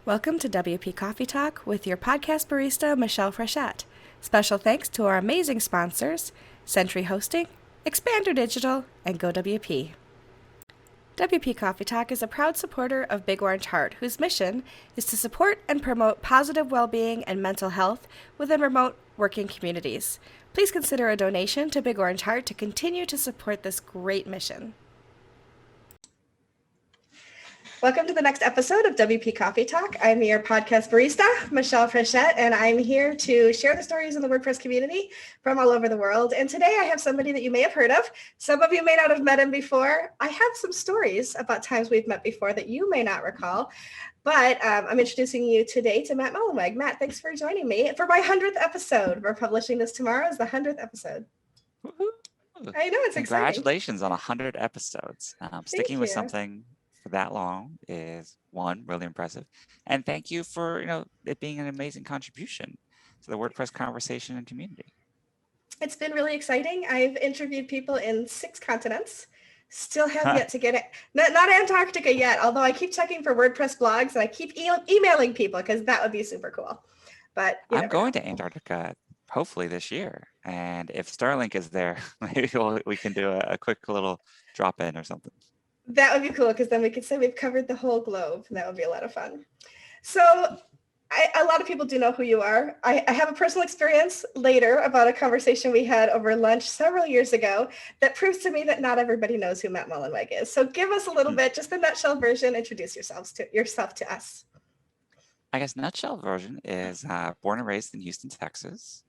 Welcome to WP Coffee Talk with your podcast barista, Michelle Frechette. Special thanks to our amazing sponsors, Century Hosting, Expander Digital, and GoWP. WP Coffee Talk is a proud supporter of Big Orange Heart, whose mission is to support and promote positive well-being and mental health within remote working communities. Please consider a donation to Big Orange Heart to continue to support this great mission. Welcome to the next episode of WP Coffee Talk. I'm your podcast barista, Michelle Frechette, and I'm here to share the stories in the WordPress community from all over the world. And today I have somebody that you may have heard of. Some of you may not have met him before. I have some stories about times we've met before that you may not recall. But I'm introducing you today to Matt Mullenweg. Matt, thanks for joining me for my 100th episode. We're publishing this tomorrow as the 100th episode. Woo-hoo. I know, it's exciting. Congratulations on 100 episodes. Sticking with something for that long is one, really impressive. And thank you for it being an amazing contribution to the WordPress conversation and community. It's been really exciting. I've interviewed people in 6 continents. Still have yet to get it. Not Antarctica yet, although I keep checking for WordPress blogs and I keep emailing people because that would be super cool. But I'm going to Antarctica hopefully this year. And if Starlink is there, maybe we can do a quick little drop in or something. That would be cool because then we could say we've covered the whole globe. And that would be a lot of fun. So a lot of people do know who you are. I have a personal experience later about a conversation we had over lunch several years ago that proves to me that not everybody knows who Matt Mullenweg is. So give us a little bit, just the nutshell version, introduce yourself to us. I guess nutshell version is born and raised in Houston, Texas,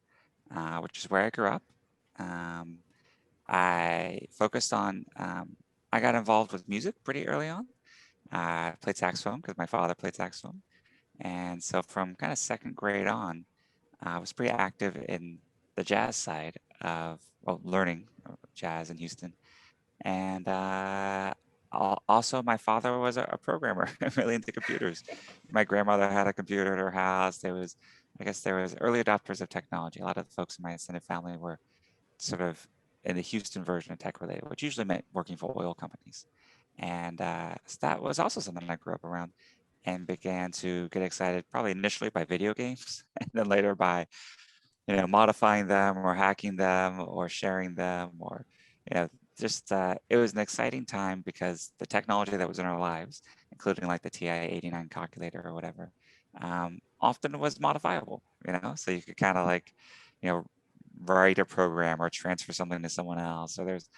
which is where I grew up. I focused on, I got involved with music pretty early on. I played saxophone because my father played saxophone. And so from kind of second grade on, I was pretty active in the jazz side of learning jazz in Houston. And also my father was a programmer, really into computers. My grandmother had a computer at her house. There was early adopters of technology. A lot of the folks in my extended family were sort of in the Houston version of tech related, which usually meant working for oil companies. And so that was also something I grew up around and began to get excited, probably initially by video games and then later by, modifying them or hacking them or sharing them or, just it was an exciting time because the technology that was in our lives, including like the TI-89 calculator or whatever, often was modifiable, so you could kind of like, write a program or transfer something to someone else. So there's,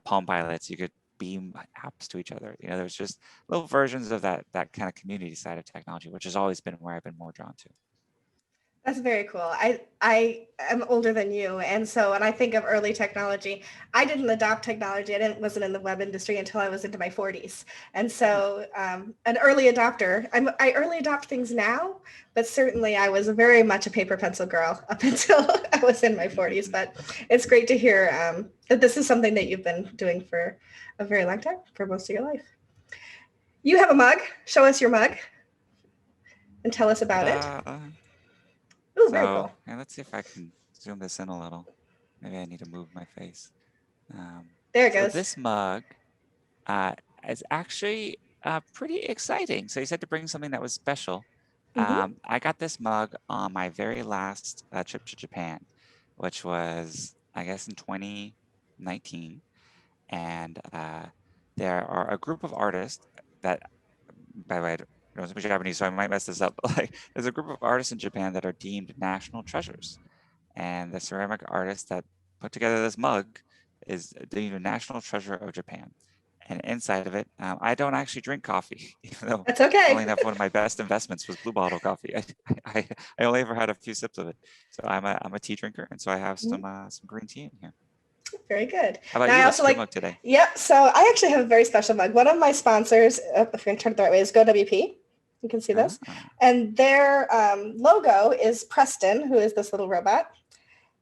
Palm Pilots, you could beam apps to each other. There's just little versions of that kind of community side of technology, which has always been where I've been more drawn to. That's very cool. I am older than you. And so when I think of early technology, I didn't adopt technology. Wasn't in the web industry until I was into my 40s. And so an early adopter, I early adopt things now, but certainly I was very much a paper pencil girl up until I was in my 40s. But it's great to hear that this is something that you've been doing for a very long time, for most of your life. You have a mug. Show us your mug and tell us about it. Ooh, very cool. Let's see if I can zoom this in a little. Maybe I need to move my face. There it goes. This mug is actually pretty exciting. So you said to bring something that was special. I got this mug on my very last trip to Japan, which was, I guess, in 2019. And there are a group of artists that, by the way, I don't speak Japanese, so I might mess this up. Like, there's a group of artists in Japan that are deemed national treasures. And the ceramic artist that put together this mug is deemed a national treasure of Japan. And inside of it, I don't actually drink coffee, even though that's okay. Only enough, one of my best investments was Blue Bottle coffee. I only ever had a few sips of it. So I'm a tea drinker, and so I have some green tea in here. Very good. How about you? What's your mug today? Yep. So I actually have a very special mug. One of my sponsors, if I can turn it the right way, is GoWP. You can see this. And their logo is Preston, who is this little robot.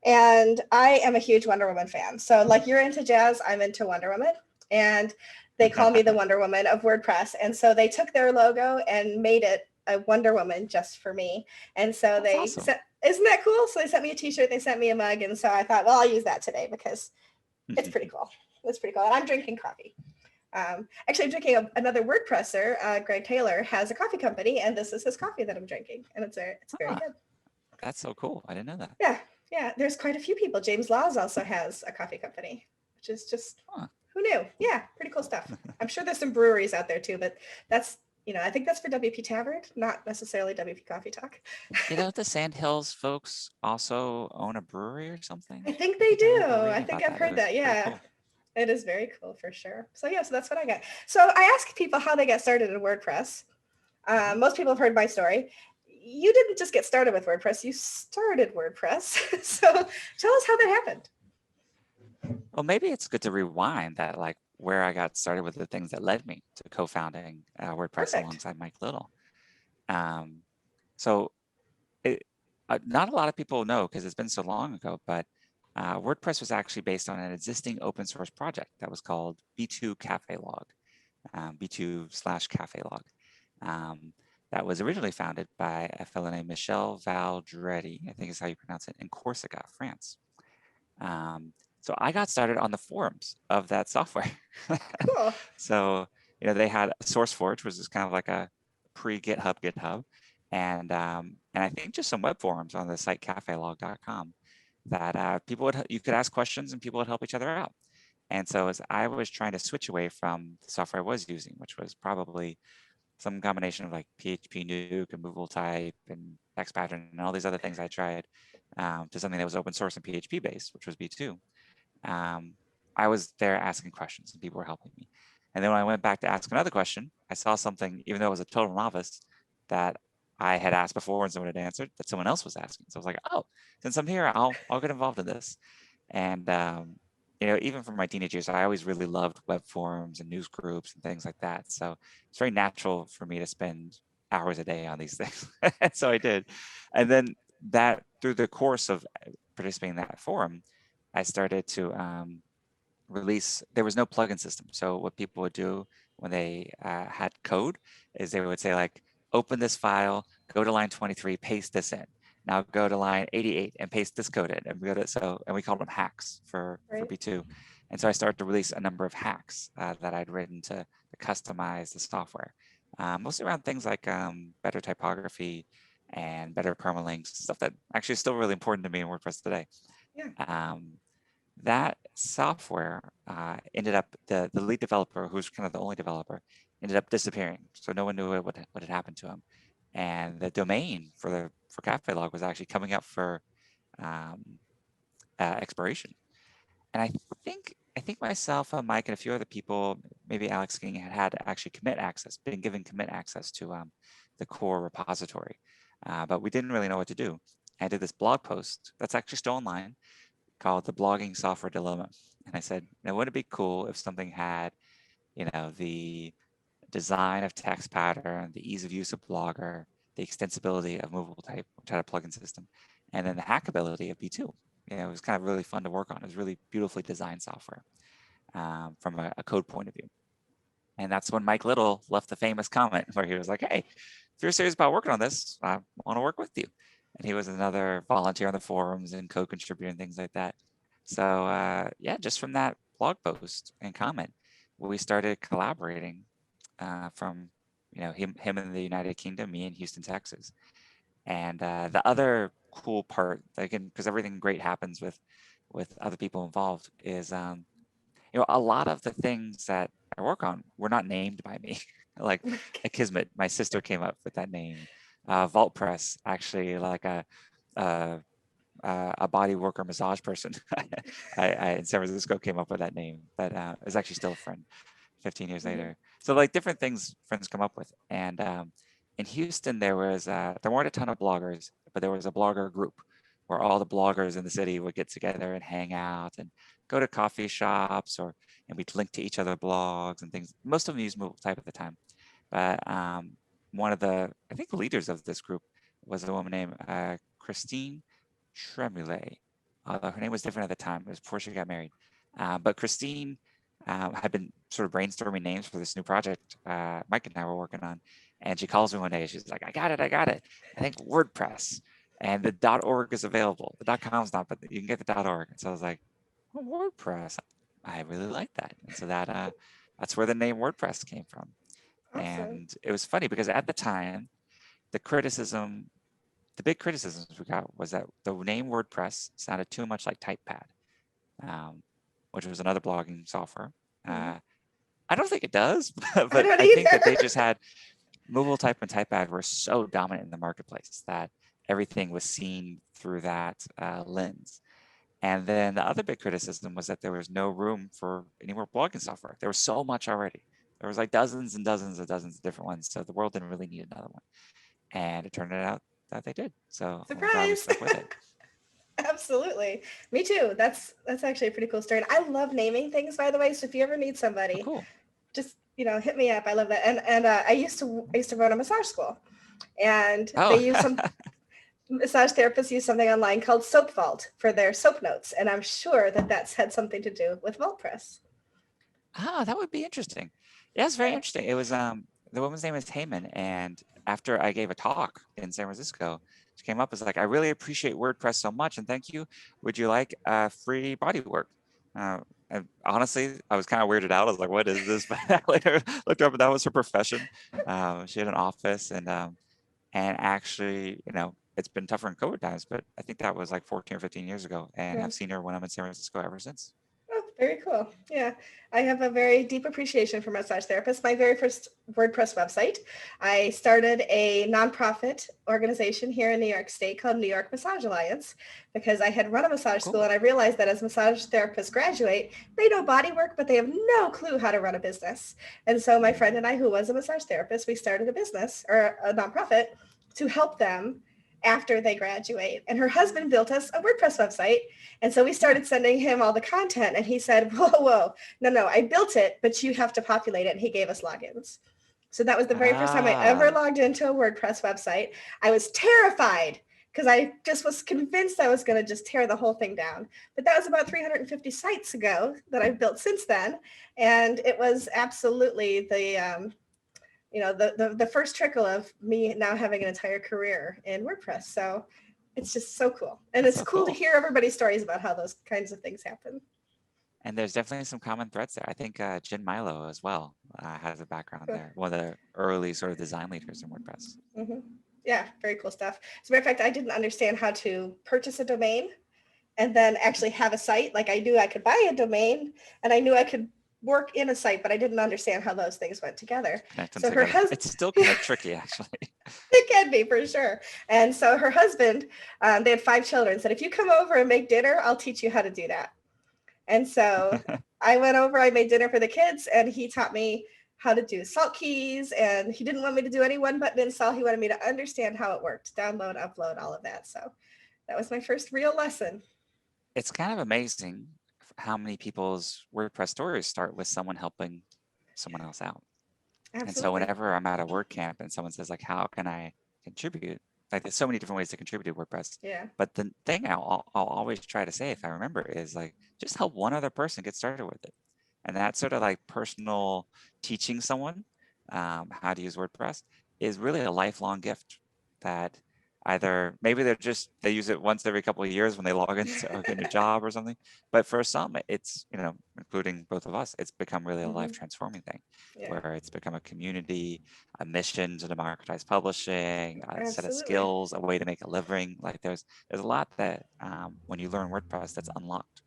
And I am a huge Wonder Woman fan. So like you're into jazz, I'm into Wonder Woman. And they call me the Wonder Woman of WordPress. And so they took their logo and made it a Wonder Woman just for me. And so That's awesome. Isn't that cool? So they sent me a t-shirt, they sent me a mug. And so I thought, well, I'll use that today because it's pretty cool. It's pretty cool. And I'm drinking coffee. Actually, I'm drinking another WordPresser, Greg Taylor, has a coffee company, and this is his coffee that I'm drinking, and it's very Ah, good. that's so cool. I didn't know that. Yeah, yeah. There's quite a few people. James Laws also has a coffee company, which is just Huh. who knew? Yeah, pretty cool stuff. I'm sure there's some breweries out there too, but that's I think that's for WP Tavern, not necessarily WP Coffee Talk. The Sandhills folks also own a brewery or something? I think I they think I do. remember I reading think about I've that. It heard was that. pretty Yeah. cool. It is very cool for sure. So yeah, so that's what I got. So I ask people how they get started in WordPress. Mhm. Most people have heard my story. You didn't just get started with WordPress, you started WordPress. So tell us how that happened. Well, maybe it's good to rewind that, like where I got started with the things that led me to co-founding WordPress Perfect. alongside Mike Little. Um, so it, not a lot of people know because it's been so long ago, but WordPress was actually based on an existing open source project that was called B2 Cafe Log, B2/Cafe Log. That was originally founded by a fellow named Michel Valdretti, I think is how you pronounce it, in Corsica, France. So I got started on the forums of that software. Cool. So, they had SourceForge, which is kind of like a pre-GitHub GitHub, and I think just some web forums on the site cafelog.com that you could ask questions and people would help each other out. And so as I was trying to switch away from the software I was using, which was probably some combination of like PHP Nuke and Movable Type and X Pattern and all these other things I tried, to something that was open source and PHP based, which was B2. I was there asking questions and people were helping me. And then when I went back to ask another question, I saw something, even though I was a total novice, that I had asked before and someone had answered, that someone else was asking. So I was like, oh, since I'm here, I'll get involved in this. And even from my teenage years, I always really loved web forums and news groups and things like that. So it's very natural for me to spend hours a day on these things. So I did. And then that through the course of participating in that forum, I started to release, there was no plugin system. So what people would do when they had code is they would say like, open this file, go to line 23, paste this in. Now go to line 88 and paste this code in. And we called them hacks for Right. B2. And so I started to release a number of hacks that I'd written to customize the software, mostly around things like better typography and better permalinks, stuff that actually is still really important to me in WordPress today. Yeah. That software ended up, the lead developer, who's kind of the only developer, ended up disappearing. So no one knew what had happened to him. And the domain for Cafe Log was actually coming up for expiration. And I think myself, Mike, and a few other people, maybe Alex King, had actually been given commit access to the core repository, but we didn't really know what to do. I did this blog post that's actually still online called The Blogging Software Dilemma. And I said, now wouldn't it be cool if something had, the design of text pattern, the ease of use of Blogger, the extensibility of movable type, which had a plugin system, and then the hackability of B2. It was kind of really fun to work on. It was really beautifully designed software from a code point of view. And that's when Mike Little left the famous comment where he was like, hey, if you're serious about working on this, I want to work with you. And he was another volunteer on the forums and co-contributor and things like that. So yeah, just from that blog post and comment, we started collaborating from him in the United Kingdom, me in Houston, Texas. And the other cool part, again, because everything great happens with other people involved, is a lot of the things that I work on were not named by me. Like Akismet, my sister came up with that name. Vault Press, actually, like a body worker massage person I in San Francisco came up with that name, but is actually still a friend 15 years Mhm. later. So like different things friends come up with. And in Houston, there weren't a ton of bloggers, but there was a blogger group where all the bloggers in the city would get together and hang out and go to coffee shops, and we'd link to each other blogs and things. Most of them use Mobile Type at the time, but one of I think the leaders of this group was a woman named Christine Tremoulet. Although her name was different at the time, it was before she got married. But Christine had been sort of brainstorming names for this new project Mike and I were working on. And she calls me one day. She's like, I got it. I think WordPress. And the .org is available. The .com's not, but you can get the .org. And so I was like, oh, WordPress. I really like that. And so that that's where the name WordPress came from. Awesome. And it was funny because at the time, the big criticisms we got was that the name WordPress sounded too much like TypePad, which was another blogging software. Mhm. I don't think it does, I but don't I think that they either. just had mobile type and TypePad were so dominant in the marketplace that everything was seen through that lens. And then the other big criticism was that there was no room for any more blogging software. There was so much already. There was like dozens and dozens and dozens of different ones. So the world didn't really need another one. And it turned out that they did. So I'm glad we Surprise. stuck with it. Absolutely. Me too. That's actually a pretty cool story. And I love naming things, by the way. So if you ever meet Oh, somebody, cool. just hit me up. I love that. And I used to run a massage school, and they Oh, use some massage therapists use something online called Soap Vault for their soap notes, and I'm sure that that's had something to do with WordPress. that would be interesting. Yeah, it's very Yeah. interesting. It was the woman's name is Heyman, and after I gave a talk in San Francisco, she came up as like, I really appreciate WordPress so much, and thank you. Would you like free body work? And honestly, I was kind of weirded out. I was like, what is this? But I later looked up, and that was her profession. She had an office, and actually, it's been tougher in COVID times, but I think that was like 14 or 15 years ago, and Yeah. have seen her when I'm in San Francisco ever since. Oh, very cool. Yeah, I have a very deep appreciation for massage therapists. My very first WordPress website, I started a nonprofit organization here in New York State called New York Massage Alliance because I had run a Oh, massage school cool. and I realized that as massage therapists graduate, they know body work, but they have no clue how to run a business. And so my friend Mm. and I, who was a massage therapist, we started a business or a nonprofit to help them after they graduate. And her husband built us a WordPress website, and so we Yeah. started sending him all the content, and he said, whoa, no, I built it, but you have to populate it. And he gave us logins. So that was the very first time I ever Ah, logged into a WordPress website. I was terrified because I just was convinced I was going to just tear the whole thing down. But that was about 350 sites ago that I've built since then. And it was absolutely the first trickle of me now having an entire career in WordPress. So it's just so cool. And that's it's so cool to cool. hear everybody's stories about how those kinds of things happen. And there's definitely some common threads there. I think Jen Milo as well has a background Cool. there. One of the early sort of design leaders in WordPress. Mm-hmm. Yeah, very cool stuff. As a matter of fact, I didn't understand how to purchase a domain and then actually have a site. Like I knew I could buy a domain and I knew I could work in a site, but I didn't understand how those things went together. Connect them So her together. husband, It's still kind of tricky, actually. it can be for sure. And so her husband, they had 5 children, said, if you come over and make dinner, I'll teach you how to do that. And so I went over, I made dinner for the kids, and he taught me how to do salt keys. And he didn't want me to do any one button install. He wanted me to understand how it worked, download, upload, all of that. So that was my first real lesson. It's kind of amazing how many people's WordPress stories start with someone helping someone else out. And so Absolutely. whenever I'm at a WordCamp and someone says like, how can I contribute? Like there's so many different ways to contribute to WordPress. Yeah. But the thing I'll always try to say, if I remember, is like, just help one other person get started with it. And that sort of like personal teaching someone how to use WordPress is really a lifelong gift that either maybe they use it once every couple of years when they log into or get a new job or something. But for some, it's, including both of us, it's become really a life Mm-hmm. transforming thing Yeah. where it's become a community, a mission to democratize publishing, a set of Absolutely. skills, a way to make a living. Like there's a lot that when you learn WordPress that's unlocked.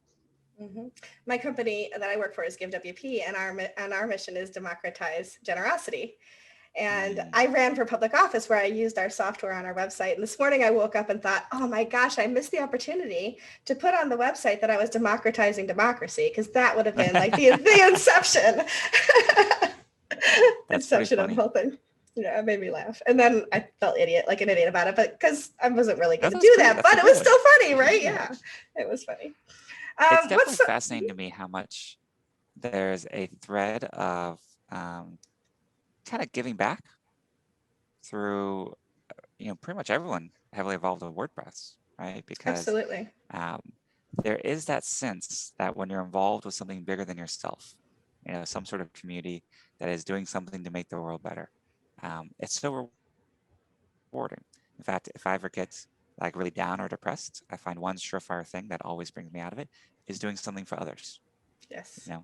Mm-hmm. My company that I work for is Give WP, and our mission is democratize generosity. And Mm. I ran for public office where I used our software on our website. And this morning I woke up and thought, oh my gosh, I missed the opportunity to put on the website that I was democratizing democracy, because that would have been like the inception. That's pretty Inception of the funny. whole thing. Yeah, it made me laugh. And then I felt like an idiot about it, but because I wasn't really No, going to that's do great. that, That's but a it good was one. still funny, right? Yeah. Yeah, it was funny. It's definitely What's fascinating to me how much there's a thread of kind of giving back through, pretty much everyone heavily involved with WordPress, right? Because Absolutely. um, there is that sense that when you're involved with something bigger than yourself, some sort of community that is doing something to make the world better, it's so rewarding. In fact, if I ever get like really down or depressed, I find one surefire thing that always brings me out of it is doing something for others. You Yes. know,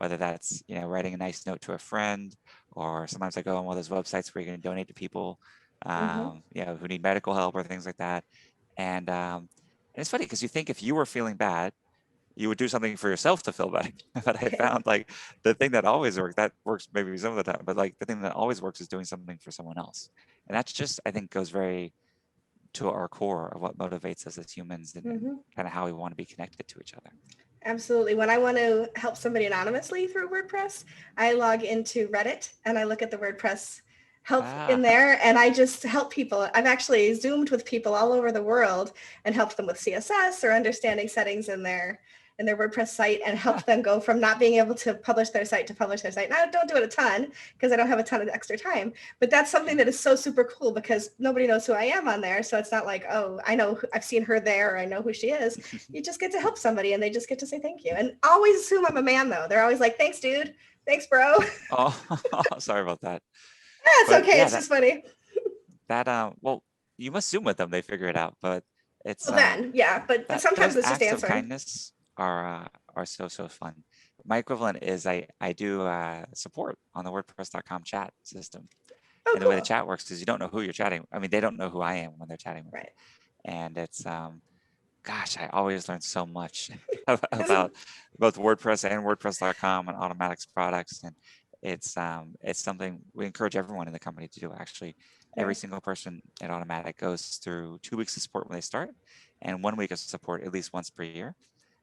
whether that's, writing a nice note to a friend, or sometimes I go on one of those websites where you're going to donate to people, Mm-hmm. who need medical help or things like that. And it's funny because you think if you were feeling bad, you would do something for yourself to feel better. But I found like the thing that always works, that works maybe some of the time, but like the thing that always works is doing something for someone else. And that's just, I think, goes very to our core of what motivates us as humans, and Mm-hmm. kind of how we want to be connected to each other. Absolutely. When I want to help somebody anonymously through WordPress, I log into Reddit and I look at the WordPress help in Ah, there and I just help people. I've actually Zoomed with people all over the world and helped them with CSS or understanding settings in their WordPress site and helped them go from not being able to publish their site to publish their site. Now, I don't do it a ton because I don't have a ton of extra time, but that's something that is so super cool because nobody knows who I am on there. So it's not like, oh, I know I've seen her there, or I know who she is. You just get to help somebody and they just get to say thank you. And always assume I'm a man though. They're always like, thanks, dude. Thanks, bro. oh, sorry about that. It's But okay. yeah, It's just funny. well, you must Zoom with them, they figure it out. But it's Well, then, yeah, but that sometimes those it's just acts of answering. kindness are so fun. My equivalent is I do support on the WordPress.com chat system. Oh, And the way the cool. chat works is you don't know who you're chatting. I mean, they don't know who I am when they're chatting with me. Right. And it's gosh, I always learn so much Isn't about both WordPress and WordPress.com and Automattic's products. And it's something we encourage everyone in the company to do. Actually, every yeah. single person at Automatic goes through 2 weeks of support when they start, and 1 week of support at least once per year.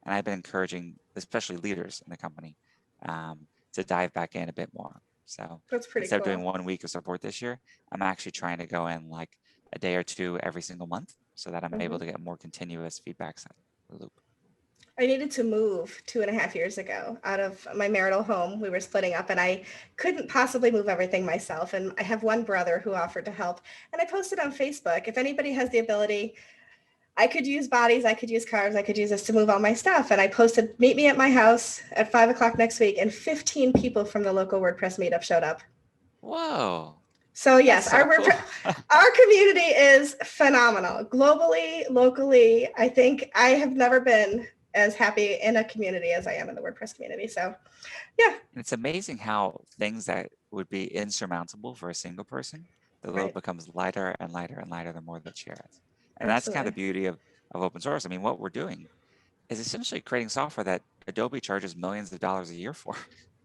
And I've been encouraging, especially leaders in the company, to dive back in a bit more. So That's pretty instead of doing cool. 1 week of support this year, I'm actually trying to go in like a day or two every single month so that I'm able Hmm. to get more continuous feedback loop. I needed to move 2.5 years ago out of my marital home. We were splitting up and I couldn't possibly move everything myself. And I have one brother who offered to help. And I posted on Facebook, if anybody has the ability, I could use bodies, I could use cars, I could use this to move all my stuff. And I posted, meet me at my house at 5 o'clock next week. And 15 people from the local WordPress meetup showed up. Whoa, So that's yes, so cool. our community is phenomenal. Globally, locally, I think I have never been as happy in a community as I am in the WordPress community. So yeah, And it's amazing how things that would be insurmountable for a single person, the load right. becomes lighter and lighter and lighter the more they share it. And that's kind of Absolutely. the beauty of open source. I mean, what we're doing is essentially creating software that Adobe charges millions of dollars a year for,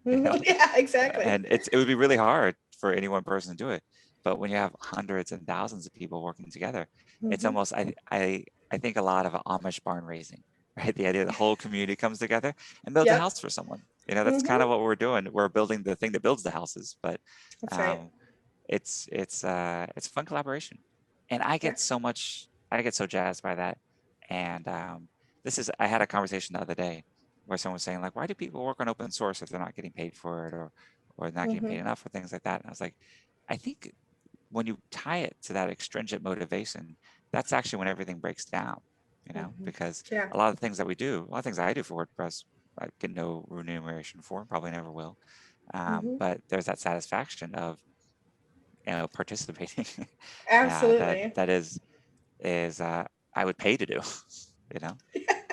you know, Mhm. Yeah, exactly. and it would be really hard for any one person to do it. But when you have hundreds and thousands of people working together, it's Hmm. almost I think a lot of Amish barn raising, right? The idea the whole community comes together and builds a Yep. house for someone. You know, that's kind Hmm. of what we're doing. We're building the thing that builds the houses, but That's right. um, it's fun collaboration, and Yeah. I get so jazzed by that. And I had a conversation the other day where someone was saying like, why do people work on open source if they're not getting paid for it, or not getting Hmm. paid enough for things like that? And I was like, I think when you tie it to that extrinsic motivation, that's actually when everything breaks down, Hmm. because Yeah. a lot of things that we do, a lot of things I do for WordPress, I get no remuneration for, probably never will. Hmm. But there's that satisfaction of, participating. That Absolutely. that is I would pay to do, you know.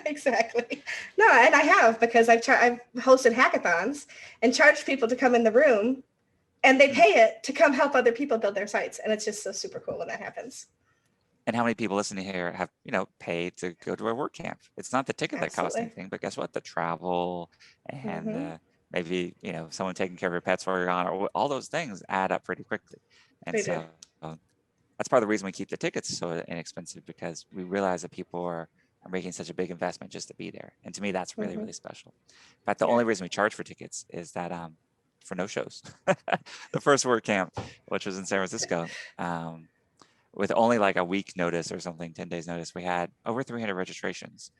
Exactly. No, and I have because I've hosted hackathons and charged people to come in the room and they Mm. pay it to come help other people build their sites. And it's just so super cool when that happens. And how many people listening here have, paid to go to a WordCamp? It's not the ticket that costs Absolutely. anything, but guess what? The travel and Hmm. maybe, someone taking care of your pets while you're gone, or all those things add up pretty quickly. And They do. so that's part of the reason we keep the tickets so inexpensive, because we realize that people are making such a big investment just to be there. And to me, that's really, Hmm. really special. In fact, the Yeah. only reason we charge for tickets is that for no shows. The first WordCamp, which was in San Francisco, with only like a week notice or something, 10 days notice, we had over 300 registrations,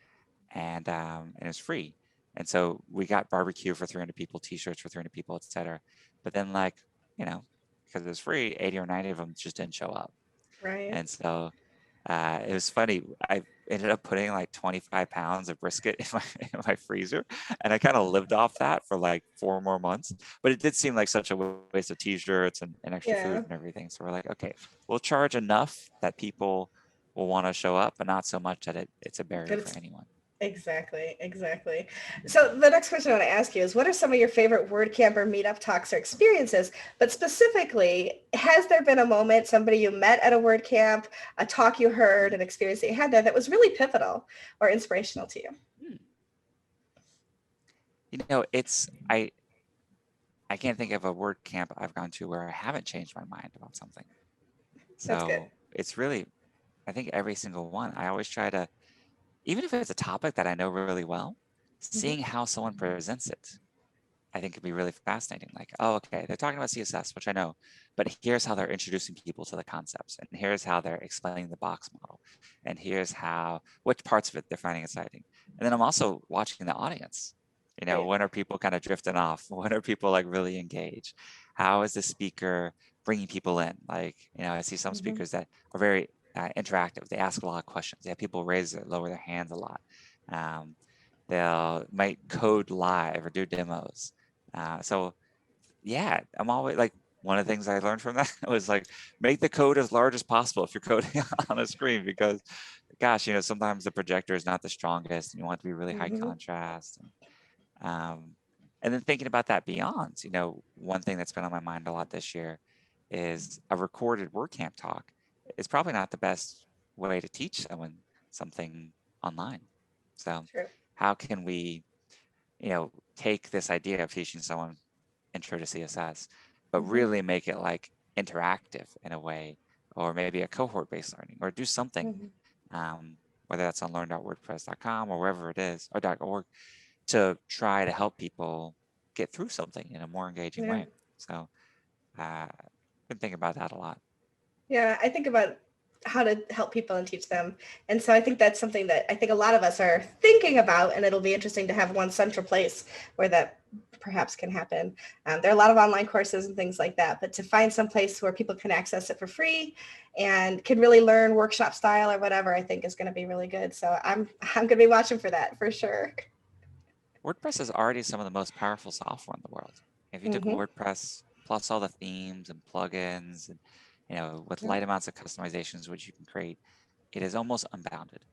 and it was free. And so we got barbecue for 300 people, t-shirts for 300 people, etc. But then like, you know, because it was free, 80 or 90 of them just didn't show up. Right. And so it was funny. I ended up putting like 25 pounds of brisket in my freezer, and I kind of lived off that for like 4 more months. But it did seem like such a waste of t-shirts and extra food Yeah. and everything. So we're like, okay, we'll charge enough that people will want to show up, but not so much that it's a barrier But for it's anyone. Exactly, exactly. So the next question I want to ask you is, what are some of your favorite WordCamp or meetup talks or experiences? But specifically, has there been a moment, somebody you met at a WordCamp, a talk you heard, an experience that you had there that was really pivotal or inspirational to you? Hmm. I can't think of a word camp I've gone to where I haven't changed my mind about something. That's good. So it's really, I think every single one, I always try to, even if it's a topic that I know really well, Hmm. seeing how someone presents it, I think could be really fascinating. Like, oh, okay, they're talking about CSS, which I know, but here's how they're introducing people to the concepts, and here's how they're explaining the box model, and here's how, which parts of it they're finding exciting. And then I'm also watching the audience. Right. When are people kind of drifting off? When are people like really engaged? How is the speaker bringing people in? Like, I see some Hmm. speakers that are very interactive. They ask a lot of questions. They have people lower their hands a lot. Um, they'll might code live or do demos. So yeah, I'm always like, one of the things I learned from that was like, make the code as large as possible if you're coding on a screen, because gosh, sometimes the projector is not the strongest and you want it to be really high Hmm. contrast. Um, and then thinking about that beyond, one thing that's been on my mind a lot this year is a recorded WordCamp talk is probably not the best way to teach someone something online. So True. how can we, take this idea of teaching someone intro to CSS, but Hmm. really make it like interactive in a way, or maybe a cohort-based learning, or do something, Hmm. um, whether that's on learn.wordpress.com or wherever it is, or .org, to try to help people get through something in a more engaging Yeah. way. So I've been thinking about that a lot. Yeah, I think about how to help people and teach them. And so I think that's something that I think a lot of us are thinking about, and it'll be interesting to have one central place where that perhaps can happen. There are a lot of online courses and things like that, but to find some place where people can access it for free and can really learn workshop style or whatever, I think is going to be really good. So I'm going to be watching for that for sure. WordPress is already some of the most powerful software in the world. If you took Hmm. WordPress plus all the themes and plugins and with light amounts of customizations which you can create, it is almost unbounded.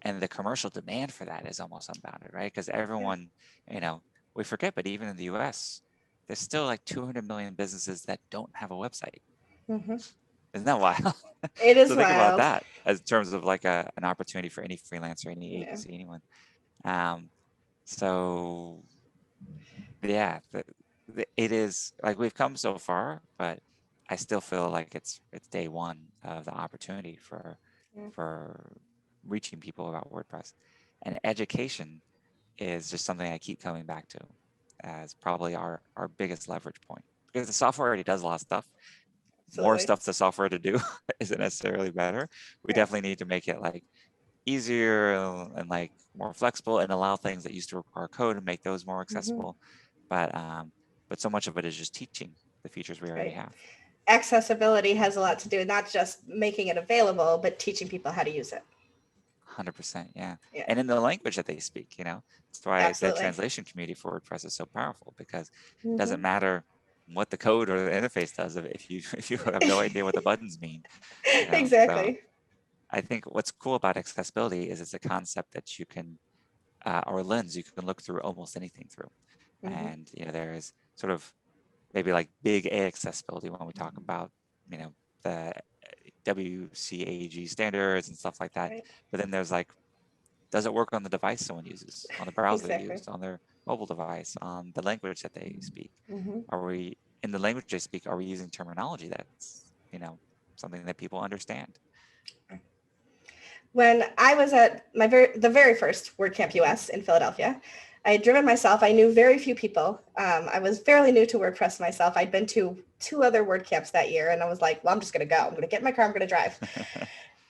And the commercial demand for that is almost unbounded, right? Because Yeah. everyone, you know, we forget, but even in the US, there's still like 200 million businesses that don't have a website. Hmm. Isn't that wild? It So is think about wild. that as terms of like an opportunity for any freelancer, any Yeah. agency, anyone. Um, so yeah, it is like we've come so far, but I still feel like it's day one of the opportunity Yeah. for reaching people about WordPress. And education is just something I keep coming back to as probably our biggest leverage point, because the software already does a lot of stuff. More Absolutely. stuff the software to do isn't necessarily better. We Yeah. definitely need to make it like easier and like more flexible and allow things that used to require code and make those more Hmm. accessible. But so much of it is just teaching the features we already Right. have. Accessibility has a lot to do with not just making it available, but teaching people how to use it. 100%, yeah. Yeah, And in the language that they speak, that's why the absolutely. translation community for WordPress is so powerful, because it doesn't Hmm. matter what the code or the interface does if you if you have no idea what the buttons mean. So Exactly. I think what's cool about accessibility is it's a concept that you can, or a lens you can look through almost anything through. Hmm. And there is sort of maybe like big A accessibility when we talk about the WCAG standards and stuff like that. Right. But then there's like, does it work on the device someone uses, on the browser they Exactly. use, on their mobile device, on the language that they speak? Hmm. Are we, in the language they speak, are we using terminology that's, something that people understand? When I was at the very first WordCamp US in Philadelphia, I had driven myself. I knew very few people. I was fairly new to WordPress myself. I'd been to two other WordCamps that year, and I was like, well, I'm just going to go. I'm going to get in my car. I'm going to drive.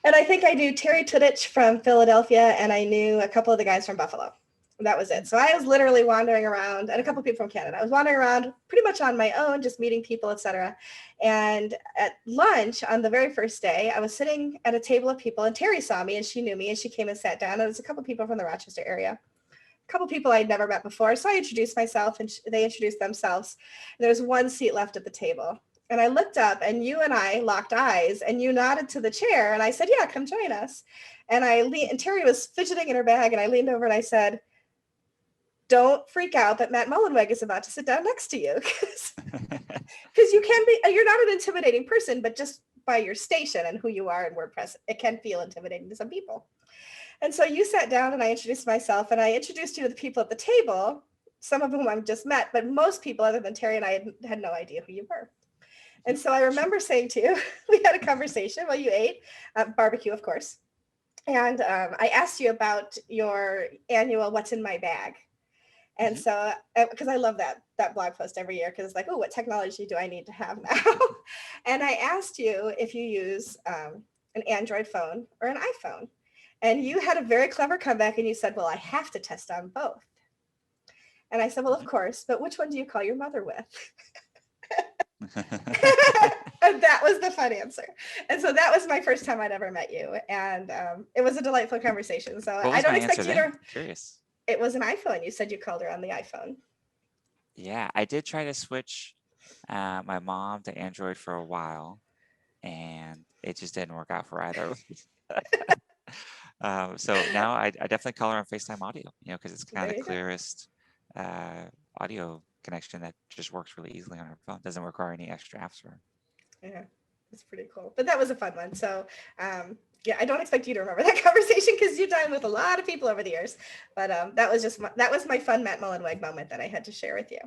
And I think I knew Terry Tudich from Philadelphia, and I knew a couple of the guys from Buffalo. That was it. So I was literally wandering around, and a couple of people from Canada. I was wandering around pretty much on my own, just meeting people, etc. And at lunch on the very first day, I was sitting at a table of people, and Terry saw me, and she knew me, and she came and sat down. And there was a couple of people from the Rochester area, a couple of people I'd never met before. So I introduced myself, and they introduced themselves. There was one seat left at the table. And I looked up and you and I locked eyes and you nodded to the chair and I said, yeah, come join us. And and Terry was fidgeting in her bag and I leaned over and I said, don't freak out that Matt Mullenweg is about to sit down next to you. Because you're not an intimidating person, but just by your station and who you are in WordPress, it can feel intimidating to some people. And so you sat down and I introduced myself and I introduced you to the people at the table, some of whom I've just met, but most people other than Terry and I had no idea who you were. And so I remember saying to you, we had a conversation while you ate, barbecue, of course. And I asked you about your annual What's in My Bag. And so, because I love that blog post every year, because it's like, oh, what technology do I need to have now? And I asked you if you use an Android phone or an iPhone. And you had a very clever comeback and you said, well, I have to test on both. And I said, well, of course, but which one do you call your mother with? And that was the fun answer. And so that was my first time I'd ever met you. And it was a delightful conversation. So I don't expect you to. Curious. It was an iPhone. You said you called her on the iPhone. Yeah, I did try to switch my mom to Android for a while, and it just didn't work out for either. So now I definitely call her on FaceTime audio, because it's kind of the clearest audio connection that just works really easily on her phone. Doesn't require any extra apps for her. Yeah, it's pretty cool. But that was a fun one. So yeah, I don't expect you to remember that conversation because you've done with a lot of people over the years. But that was my fun Matt Mullenweg moment that I had to share with you.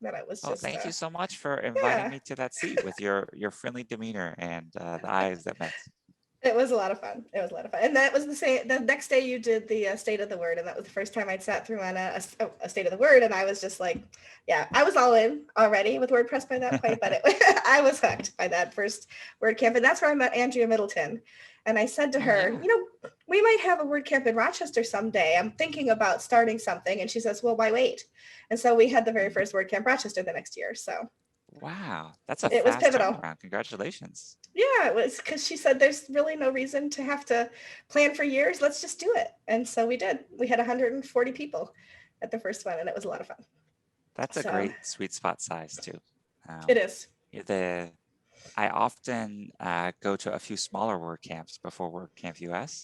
That I was just. Thank you so much for inviting me to that seat with your friendly demeanor and the eyes that met. It was a lot of fun. It was a lot of fun. And that was the next day you did the State of the Word. And that was the first time I'd sat through on a State of the Word. And I was just like, yeah, I was all in already with WordPress by that point, but I was hooked by that first WordCamp. And that's where I met Andrea Middleton. And I said to her, we might have a WordCamp in Rochester someday. I'm thinking about starting something. And she says, well, why wait? And so we had the very first WordCamp Rochester the next year. So. Wow, that's a it was fast pivotal. turnaround. Congratulations. Yeah, it was because she said there's really no reason to have to plan for years. Let's just do it. And so we did. We had 140 people at the first one, and it was a lot of fun. That's a great sweet spot size too. It is. I often go to a few smaller WordCamps before WordCamp US.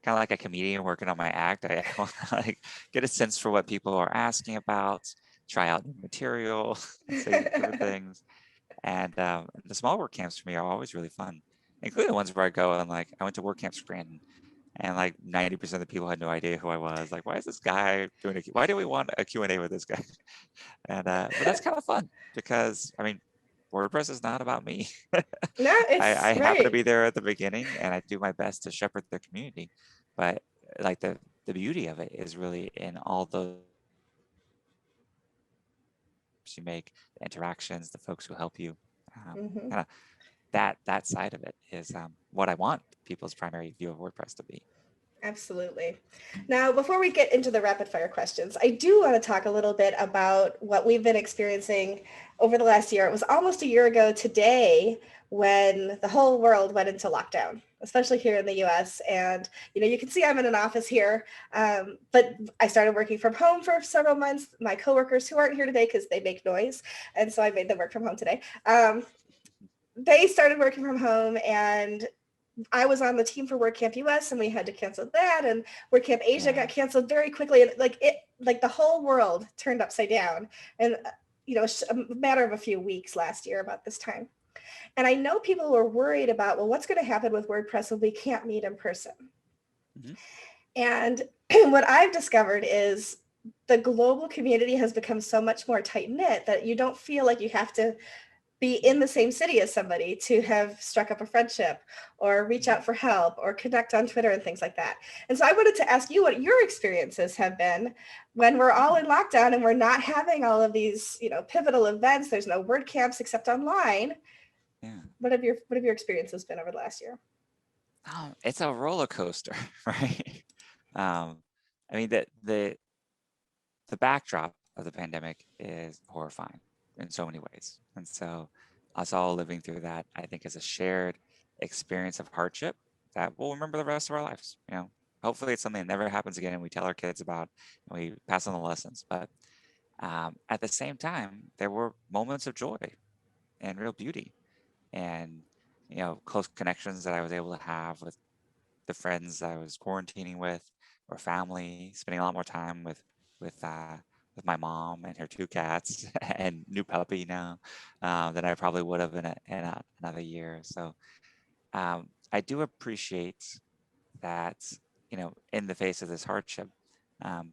Kind of like a comedian working on my act. I want to get a sense for what people are asking about, try out new material, say different things. And the small WordCamps for me are always really fun, including the ones where I go and I went to WordCamp Scranton and 90% of the people had no idea who I was. Why is this guy doing why do we want a Q&A with this guy? And but that's kind of fun because WordPress is not about me. No, it's I happen to be there at the beginning and I do my best to shepherd the community. But the beauty of it is really in all those you make, the interactions, the folks who help you. Kind of that side of it is what I want people's primary view of WordPress to be. Absolutely. Now, before we get into the rapid fire questions, I do want to talk a little bit about what we've been experiencing over the last year. It was almost a year ago today when the whole world went into lockdown, especially here in the US. And, you can see I'm in an office here, but I started working from home for several months. My coworkers who aren't here today because they make noise, and so I made them work from home today. They started working from home, and I was on the team for WorkCamp US and we had to cancel that, and WorkCamp Asia got canceled very quickly, and the whole world turned upside down, and a matter of a few weeks last year about this time. And I know people were worried about, well, what's going to happen with WordPress when we can't meet in person? And what I've discovered is the global community has become so much more tight-knit that you don't feel like you have to be in the same city as somebody to have struck up a friendship or reach out for help or connect on Twitter and things like that. And so I wanted to ask you what your experiences have been when we're all in lockdown and we're not having all of these, pivotal events. There's no WordCamps except online. Yeah. What have your experiences been over the last year? It's a roller coaster, right? The backdrop of the pandemic is horrifying in so many ways. And so us all living through that, I think, is a shared experience of hardship that we'll remember the rest of our lives. Hopefully it's something that never happens again and we tell our kids about and we pass on the lessons. But at the same time, there were moments of joy and real beauty. and, close connections that I was able to have with the friends I was quarantining with, or family, spending a lot more time with uh, with my mom and her two cats and new puppy now, than I probably would have another year. So I do appreciate that, in the face of this hardship,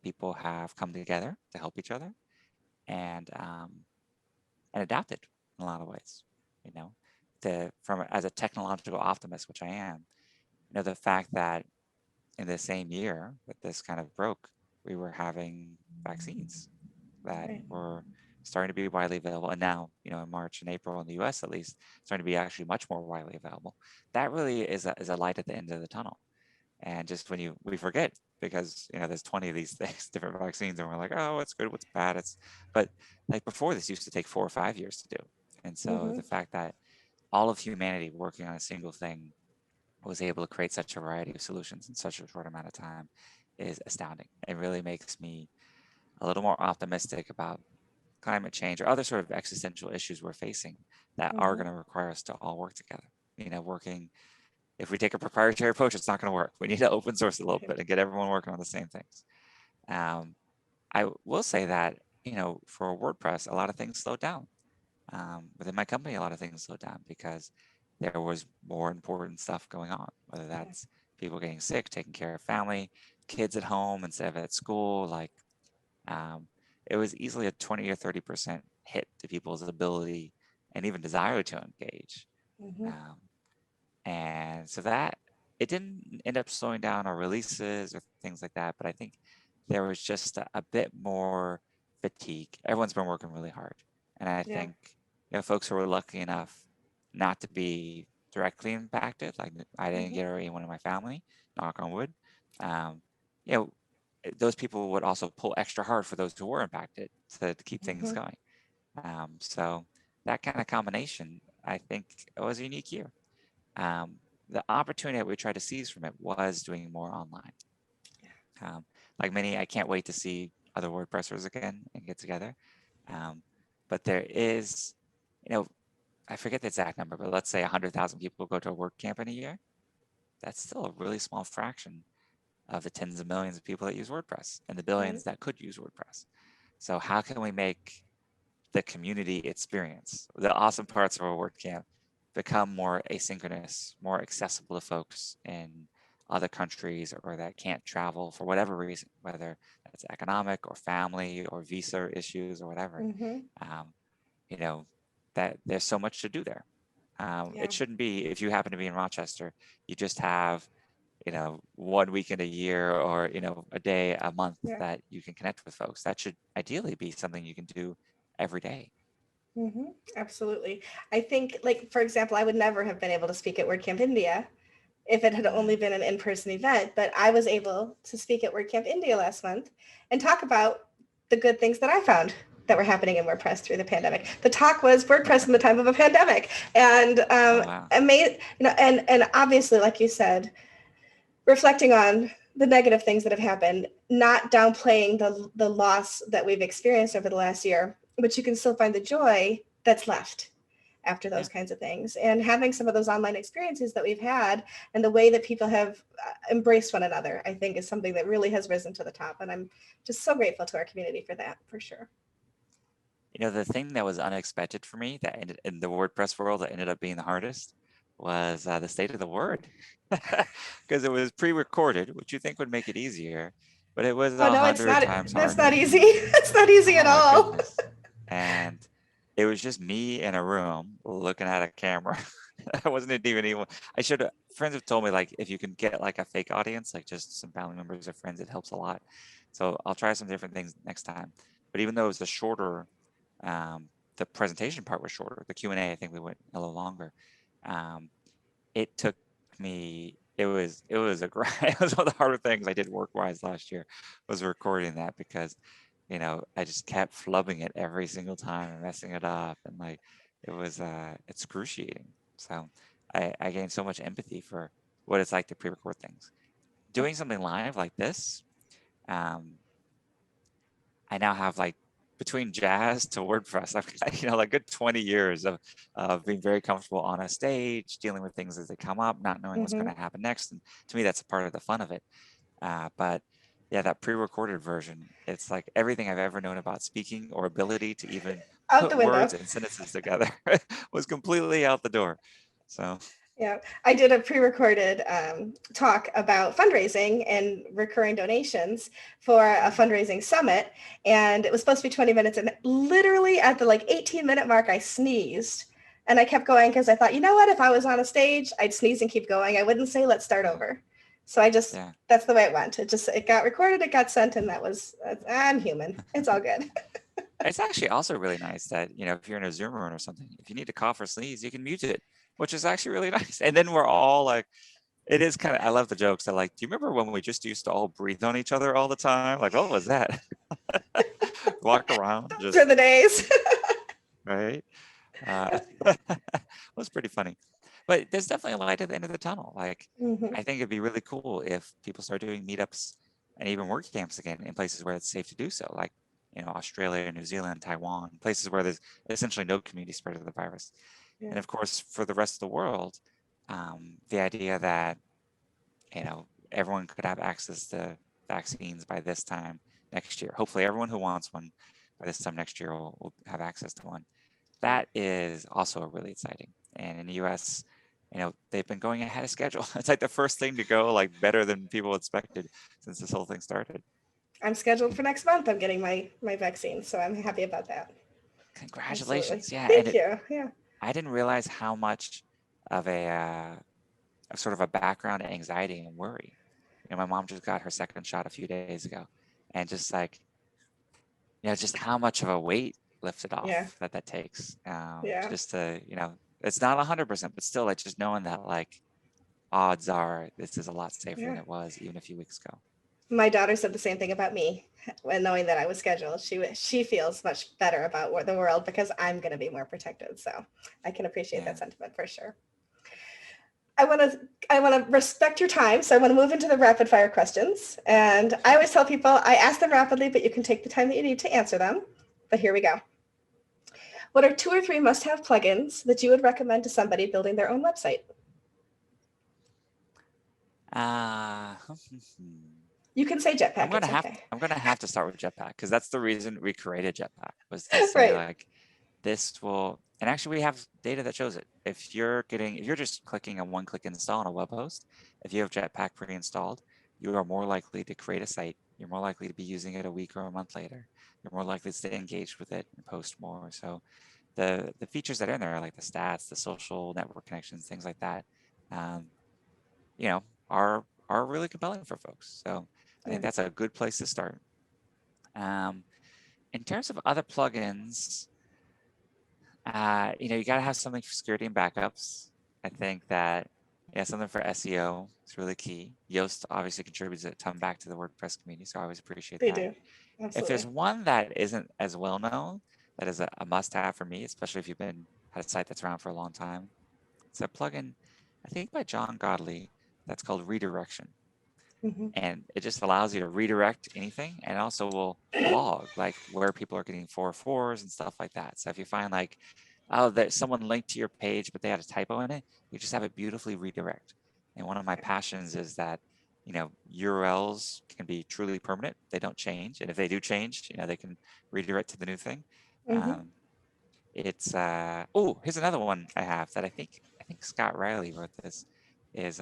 people have come together to help each other, and adapted in a lot of ways. You know, from as a technological optimist, which I am, the fact that in the same year that this kind of broke, we were having vaccines that Right. were starting to be widely available. And now, in March and April in the US at least, starting to be actually much more widely available. That really is a light at the end of the tunnel. And just when we forget, because there's 20 of these things, different vaccines, and we're like, oh, what's good, what's bad. But like before, this used to take 4 or 5 years to do. And so Mm-hmm. the fact that all of humanity working on a single thing was able to create such a variety of solutions in such a short amount of time is astounding. It really makes me a little more optimistic about climate change or other sort of existential issues we're facing that are Mm-hmm. going to require us to all work together. Working, if we take a proprietary approach, it's not going to work. We need to open source a little bit and get everyone working on the same things. I will say that, for WordPress, a lot of things slowed down. Within my company, a lot of things slowed down because there was more important stuff going on, whether Yeah. that's people getting sick, taking care of family, kids at home instead of at school. Like, um, it was easily a 20 or 30% hit to people's ability and even desire to engage. Mm-hmm. Um, and so that it didn't end up slowing down our releases or things like that, but I think there was just a bit more fatigue. Everyone's been working really hard. And I Yeah. think, folks who were lucky enough not to be directly impacted, like I didn't Mm-hmm. get anyone in my family, knock on wood, um, you know, those people would also pull extra hard for those who were impacted to keep things Mm-hmm. going. So that kind of combination, I think, was a unique year. Um, the opportunity that we tried to seize from it was doing more online. Um, like many, I can't wait to see other WordPressers again and get together. Um, but there is, I forget the exact number, but let's say 100,000 people go to a WordCamp in a year. That's still a really small fraction of the tens of millions of people that use WordPress and the Right. billions that could use WordPress. So how can we make the community experience, the awesome parts of our WordCamp, become more asynchronous, more accessible to folks in other countries or that can't travel for whatever reason, whether that's economic or family or visa issues or whatever. Mm-hmm. Um, you know, that there's so much to do there. Yeah. It shouldn't be, if you happen to be in Rochester, you just have, 1 weekend a year or, a day, a month Yeah. that you can connect with folks. That should ideally be something you can do every day. Mm-hmm. Absolutely. I think, like, for example, I would never have been able to speak at WordCamp India if it had only Mm, been an in-person event, but I was able to speak at WordCamp India last month and talk about the good things that I found that were happening in WordPress through the pandemic. The talk was WordPress in the time of a pandemic, and oh, wow. and obviously, like you said, reflecting on the negative things that have happened, not downplaying the loss that we've experienced over the last year, but you can still find the joy that's left after Yeah. those kinds of things. And having some of those online experiences that we've had and the way that people have embraced one another, I think is something that really has risen to the top. And I'm just so grateful to our community for that, for sure. The thing that was unexpected for me that ended in the WordPress world that ended up being the hardest was the state of the word. Because it was pre-recorded, which you think would make it easier, but it was Oh a no, it's hundred not, times that's not harder. easy. It's not easy at Oh my all. goodness. And it was just me in a room looking at a camera. I wasn't even anyone. I should have, friends have told me like if you can get like a fake audience, like just some family members or friends, it helps a lot. So I'll try some different things next time. But even though it was a shorter, um, the presentation part was shorter. The Q&A, I think we went a little longer. Um, it took me, it was a grind. It was one of the harder things I did work-wise last year was recording that because, I just kept flubbing it every single time and messing it up. And like, it was excruciating. So I gained so much empathy for what it's like to pre-record things. Doing something live like this, um, I now have like between jazz to WordPress, I've got, like good 20 years of being very comfortable on a stage, dealing with things as they come up, not knowing what's going to happen next. And to me, that's a part of the fun of it. But yeah, that pre-recorded version, it's like everything I've ever known about speaking or ability to even Out put the window. words and sentences together was completely out the door. So Yeah, I did a pre-recorded talk about fundraising and recurring donations for a fundraising summit, and it was supposed to be 20 minutes, and literally at the 18-minute mark, I sneezed, and I kept going because I thought, you know what, if I was on a stage, I'd sneeze and keep going. I wouldn't say, let's start over. So that's the way it went. It got recorded, it got sent, and I'm human. It's all good. it's actually also really nice that, if you're in a Zoom room or something, if you need to cough or sneeze, you can mute it, which is actually really nice. And then we're all like, it is kind of, I love the jokes that do you remember when we just used to all breathe on each other all the time? Like, what was that? Walk around Those are just, the days. right? It was pretty funny. But there's definitely a light at the end of the tunnel. I think it'd be really cool if people start doing meetups and even work camps again in places where it's safe to do so, like, Australia, New Zealand, Taiwan, places where there's essentially no community spread of the virus. Yeah. And of course, for the rest of the world, the idea that, everyone could have access to vaccines by this time next year. Hopefully everyone who wants one by this time next year will have access to one. That is also really exciting. And in the US, they've been going ahead of schedule. It's like the first thing to go better than people expected since this whole thing started. I'm scheduled for next month. I'm getting my vaccine, so I'm happy about that. Congratulations. Absolutely. Yeah. Thank you. Yeah. I didn't realize how much of of sort of a background anxiety and worry. My mom just got her second shot a few days ago, and just just how much of a weight lifted off that takes. Yeah. Just to, it's not 100%, but still, just knowing that odds are this is a lot safer than it was even a few weeks ago. My daughter said the same thing about me when knowing that I was scheduled. She feels much better about the world because I'm going to be more protected. So I can appreciate that sentiment for sure. I want to respect your time, so I want to move into the rapid fire questions. And I always tell people I ask them rapidly, but you can take the time that you need to answer them. But here we go. What are 2 or 3 must-have plugins that you would recommend to somebody building their own website? You can say Jetpack. I'm gonna have to start with Jetpack because that's the reason we created Jetpack, was to say this will, and actually we have data that shows it. If you're just clicking a one-click install on a web host, if you have Jetpack pre-installed, you are more likely to create a site. You're more likely to be using it a week or a month later. You're more likely to stay engaged with it and post more. So the features that are in there, like the stats, the social network connections, things like that, are really compelling for folks. So I think that's a good place to start. In terms of other plugins, you got to have something for security and backups. I think that something for SEO is really key. Yoast obviously contributes a ton back to the WordPress community, so I always appreciate that. They do. Absolutely. If there's one that isn't as well known, that is a must-have for me, especially if you've had a site that's around for a long time. It's a plugin, I think by John Godley, that's called Redirection. And it just allows you to redirect anything, and also will log where people are getting 404s and stuff like that. So if you find that someone linked to your page but they had a typo in it, you just have it beautifully redirect. And one of my passions is that URLs can be truly permanent. They don't change, and if they do change, they can redirect to the new thing. It's here's another one I have that I think Scott Riley wrote this. Is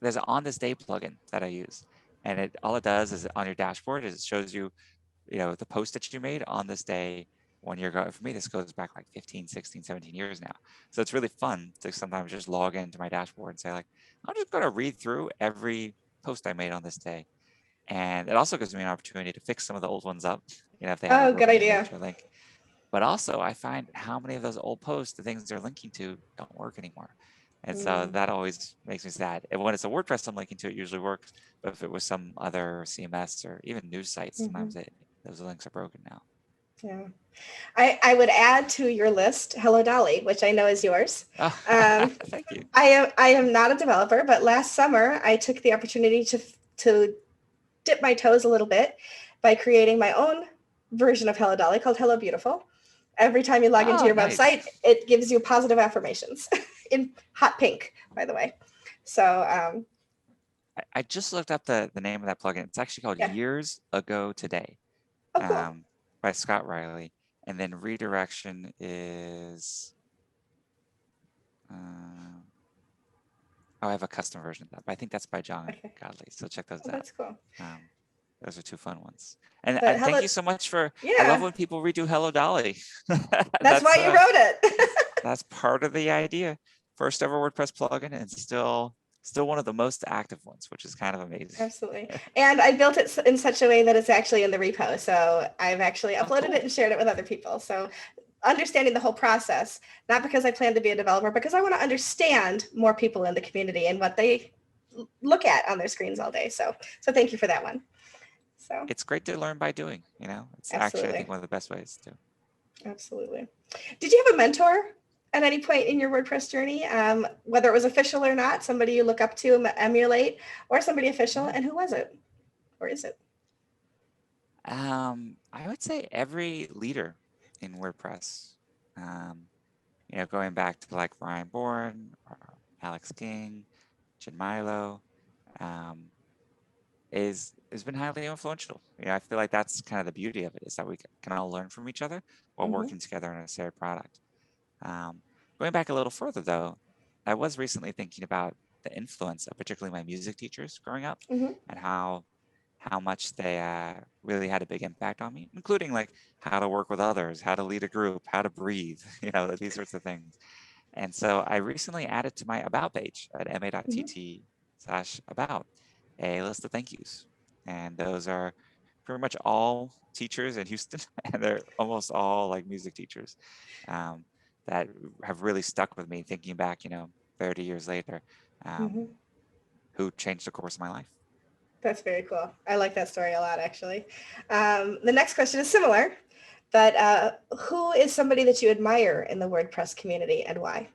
there's an On This Day plugin that I use, and all it does is on your dashboard is it shows you the post that you made on this day 1 year ago. For me, this goes back 15, 16, 17 years now. So it's really fun to sometimes just log into my dashboard and say I'm just going to read through every post I made on this day. And it also gives me an opportunity to fix some of the old ones up, if they have a good idea. link. But also I find how many of those old posts, the things they're linking to, don't work anymore. And so that always makes me sad. And when it's a WordPress I'm linking to, it usually works. But if it was some other CMS or even news sites, sometimes those links are broken now. Yeah. I would add to your list Hello Dolly, which I know is yours. Thank you. I am not a developer, but last summer I took the opportunity to dip my toes a little bit by creating my own version of Hello Dolly called Hello Beautiful. Every time you log into Oh, your nice. website, it gives you positive affirmations in hot pink, by the way. So I just looked up the name of that plugin. It's actually called yeah. Years Ago Today, Oh, cool. by Scott Riley. And then redirection is, uh, oh, I have a custom version of that, but I think that's by John Okay. Godley. So check those Well, out. that's cool. Those are two fun ones. And But thank hello, you so much I love yeah, when people redo Hello Dolly. that's why That's you wrote it. that's part of the idea. First ever WordPress plugin, and still one of the most active ones, which is kind of amazing. Absolutely. And I built it in such a way that it's actually in the repo. So I've actually Oh, uploaded cool. it and shared it with other people. So understanding the whole process, not because I plan to be a developer, because I want to understand more people in the community and what they look at on their screens all day. So thank you for that one. So It's great to learn by doing, It's actually, I think, absolutely. one of the best ways to. Absolutely. Did you have a mentor at any point in your WordPress journey, whether it was official or not, somebody you look up to, emulate, or somebody official, and who was it? Or is it? I would say every leader in WordPress, going back to like Ryan Bourne, or Alex King, Jen Milo, um, has been highly influential. I feel like that's kind of the beauty of it, is that we can all learn from each other while Mm-hmm. working together on a shared product. Um, Going back a little further though, I was recently thinking about the influence of particularly my music teachers growing up, Mm-hmm. and how much they really had a big impact on me, including like how to work with others, how to lead a group, how to breathe, these sorts of things. And so I recently added to my about page at Mm-hmm. ma.tt/about a list of thank yous. And those are pretty much all teachers in Houston, and they're almost all like music teachers, um, that have really stuck with me thinking back, 30 years later, Mm-hmm. who changed the course of my life. That's very cool. I like that story a lot, actually. The next question is similar, but who is somebody that you admire in the WordPress community and why?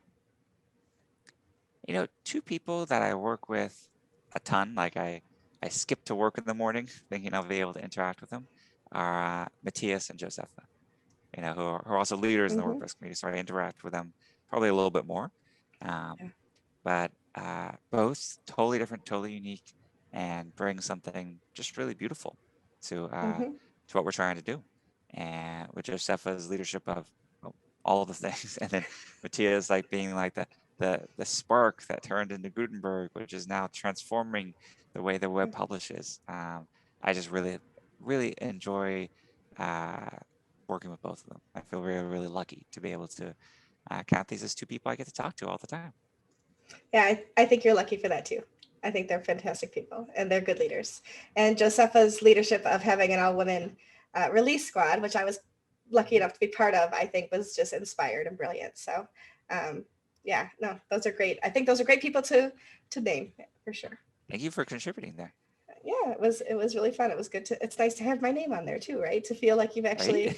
Two people that I work with a ton, like I skip to work in the morning thinking I'll be able to interact with them, are Matthias and Josepha, who are also leaders in the Mm-hmm. WordPress community. So I interact with them probably a little bit more. Yeah. But both totally different, totally unique, and bring something just really beautiful Mm-hmm. to what we're trying to do. And with Josepha's leadership of, well, all of the things, and then Matthias like being like the spark that turned into Gutenberg, which is now transforming the way the web publishes. I just really enjoy uh, working with both of them. I feel really, really lucky to be able to count these as two people I get to talk to all the time. Yeah, I think you're lucky for that too. I think they're fantastic people and they're good leaders. And Josepha's leadership of having an all-women release squad, which I was lucky enough to be part of, I think was just inspired and brilliant. So yeah, no, those are great. I think those are great people to name for sure. Thank you for contributing there. Yeah, it was really fun. It was good to, it's nice to have my name on there too, right? To feel like you've Right? actually, you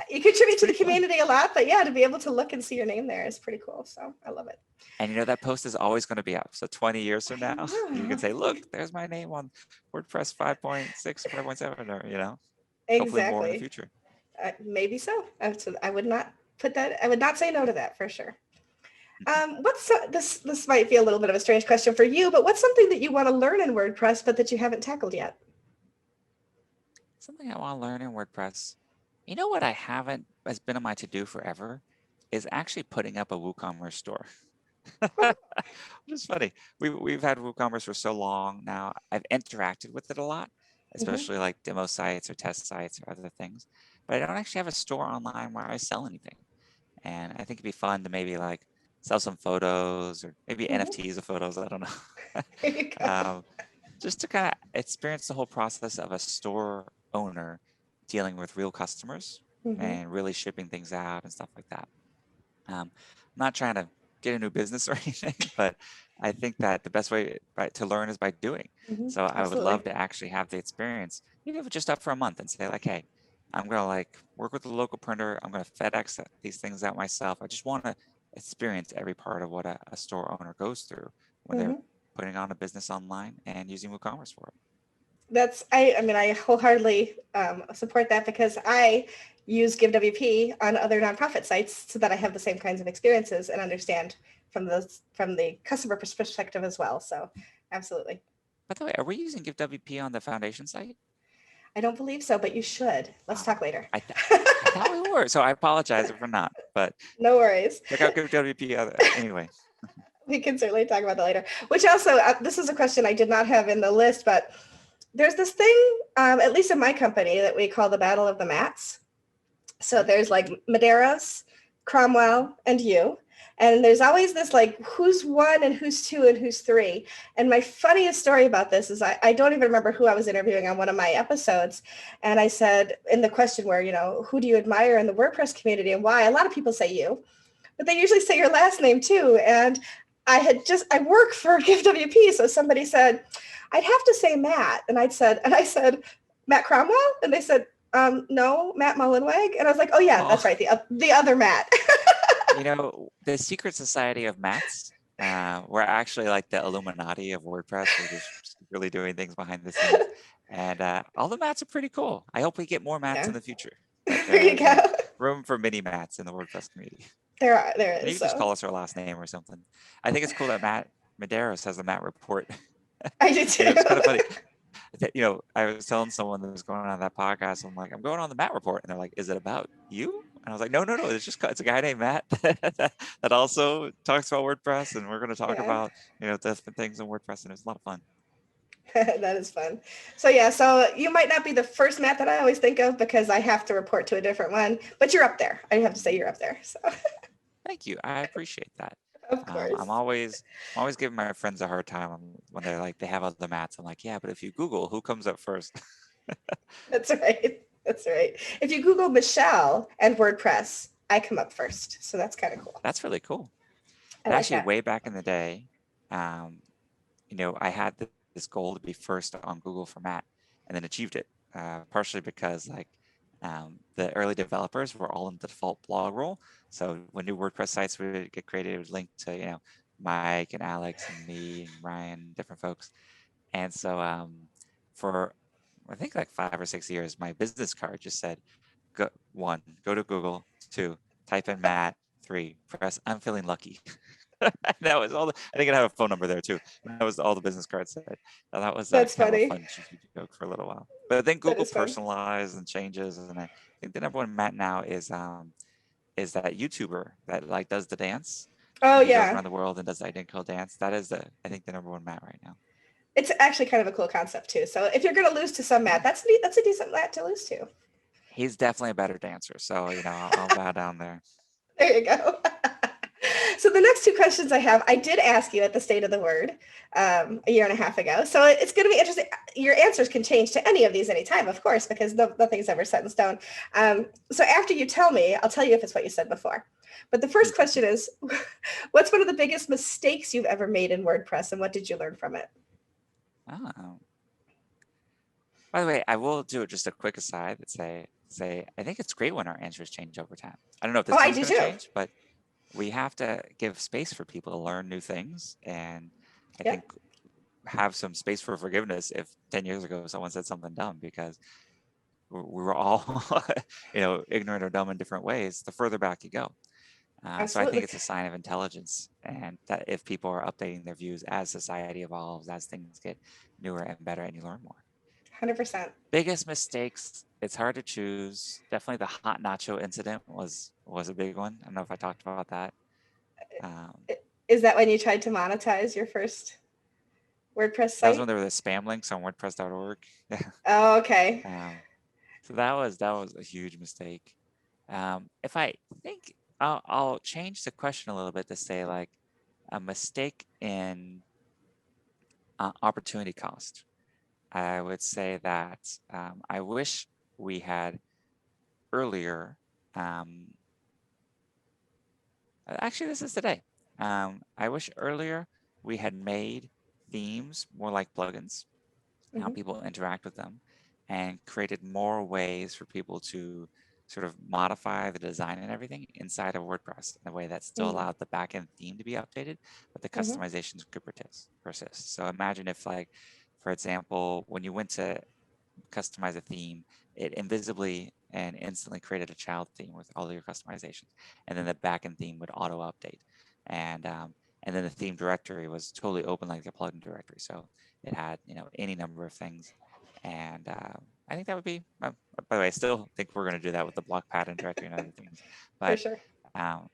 It's contribute to the pretty fun. community a lot, but yeah, to be able to look and see your name there is pretty cool. So I love it. And that post is always going to be up. So 20 years from I now, you can know. say, look, there's my name on WordPress 5.6 or 5.7, or, hopefully more in the Exactly. future. Maybe so. I would not put that. I would not say no to that for sure. This might be a little bit of a strange question for you, but what's something that you want to learn in WordPress but that you haven't tackled yet? Something I want to learn in WordPress. You know what I haven't, has been on my to-do forever, is actually putting up a WooCommerce store. Which is funny. We've had WooCommerce for so long now. I've interacted with it a lot, Mm-hmm. especially like demo sites or test sites or other things. But I don't actually have a store online where I sell anything. And I think it'd be fun to maybe like sell some photos, or maybe Mm-hmm. NFTs of photos. I don't know. There you go. Just to kind of experience the whole process of a store owner dealing with real customers Mm-hmm. and really shipping things out and stuff like that. I'm not trying to get a new business or anything, but I think that the best way to learn is by doing. Mm-hmm. So I would love Absolutely. to actually have the experience, even if it's just up for a month, and say like, hey, I'm gonna like work with the local printer. I'm gonna FedEx these things out myself. I just want to experience every part of what a store owner goes through when they're Mm-hmm. putting on a business online and using WooCommerce for it. I mean, I wholeheartedly support that because I use GiveWP on other nonprofit sites so that I have the same kinds of experiences and understand from the customer perspective as well. So absolutely. By the way, are we using GiveWP on the foundation site? I don't believe so, but you should. Let's talk Oh, later. I thought we were, so I apologize if we're not, but No worries. check out GiveWP anyway. We can certainly talk about that later. Which also, this is a question I did not have in the list, but there's this thing, at least in my company, that we call the Battle of the Mats. So there's like Medeiros, Cromwell, and you. And there's always this like, who's one and who's two and who's three. And my funniest story about this is I don't even remember who I was interviewing on one of my episodes. And I said in the question where, who do you admire in the WordPress community and why? A lot of people say you, but they usually say your last name too. And I work for GiveWP. So somebody said, I'd have to say Matt. And I said, Matt Cromwell? And they said, no, Matt Mullenweg. And I was like, oh yeah, that's right. The other Matt. The secret society of Mats, we're actually like the Illuminati of WordPress. We're just really doing things behind the scenes. And all the Mats are pretty cool. I hope we get more Mats in the future. There you go. Room for many Mats in the WordPress community. There And is. you can just call us our last name or something. I think it's cool that Matt Medeiros has the Matt report. I do too. It's kind of funny. I was telling someone that was going on that podcast, I'm like, I'm going on the Matt report. And they're like, is it about you? And I was like, no, it's a guy named Matt that also talks about WordPress. And we're going to talk about, different things in WordPress. And it's a lot of fun. That is fun. So yeah, so you might not be the first Matt that I always think of because I have to report to a different one, but you're up there. I have to say you're up there. So thank you. I appreciate that. Of course. I'm always giving my friends a hard time when they're like, they have other Matts. I'm like, yeah, but if you Google, who comes up first? That's right. That's right. If you Google Michelle and WordPress, I come up first. So that's kind of cool. That's really cool. And actually, way back in the day, I had this goal to be first on Google for Matt, and then achieved it, partially because the early developers were all in the default blog role. So when new WordPress sites would get created, it would link to, Mike and Alex and me and Ryan, different folks. And so for, I think like 5 or 6 years, my business card just said, go to Google, 2, type in Matt, 3, press, I'm feeling lucky. That was all. I think I have a phone number there too. That was all the business cards said. That was That's kind funny. of a fun cheeky joke for a little while. But then Google personalized and changes, and I think the number one Matt now is that YouTuber that like does the dance. Oh he yeah. goes around the world and does the identical dance. That is I think the number one Matt right now. It's actually kind of a cool concept too. So if you're going to lose to some Matt, that's a decent Matt to lose to. He's definitely a better dancer. So I'll bow down there. There you go. So the next 2 questions I have, I did ask you at the State of the Word a year and a half ago. So it's going to be interesting. Your answers can change to any of these anytime, of course, because nothing's ever set in stone. So after you tell me, I'll tell you if it's what you said before. But the first question is, what's one of the biggest mistakes you've ever made in WordPress, and what did you learn from it? Oh. By the way, I will do just a quick aside that say I think it's great when our answers change over time. I don't know if this one's going to change, but we have to give space for people to learn new things, and I think have some space for forgiveness if 10 years ago someone said something dumb, because we were all ignorant or dumb in different ways the further back you go. So I think it's a sign of intelligence, and that if people are updating their views as society evolves, as things get newer and better, and you learn more. 100%. Biggest mistakes, it's hard to choose. Definitely the hot nacho incident was a big one. I don't know if I talked about that. Is that when you tried to monetize your first WordPress site? That was when there were the spam links on WordPress.org. Oh, okay. So that was a huge mistake. If I think I'll change the question a little bit to say like a mistake in opportunity cost. I would say that I wish we had earlier. Actually, this is today. I wish earlier we had made themes more like plugins, how people interact with them, and created more ways for people to sort of modify the design and everything inside of WordPress in a way that still allowed the backend theme to be updated, but the customizations could persist. So imagine if like For example, when you went to customize a theme, it invisibly and instantly created a child theme with all of your customizations. And then the backend theme would auto update. And then the theme directory was totally open like a plugin directory. So it had, any number of things. And I think that would be, by the way, I still think we're going to do that with the block pattern directory and other things. For But sure. um,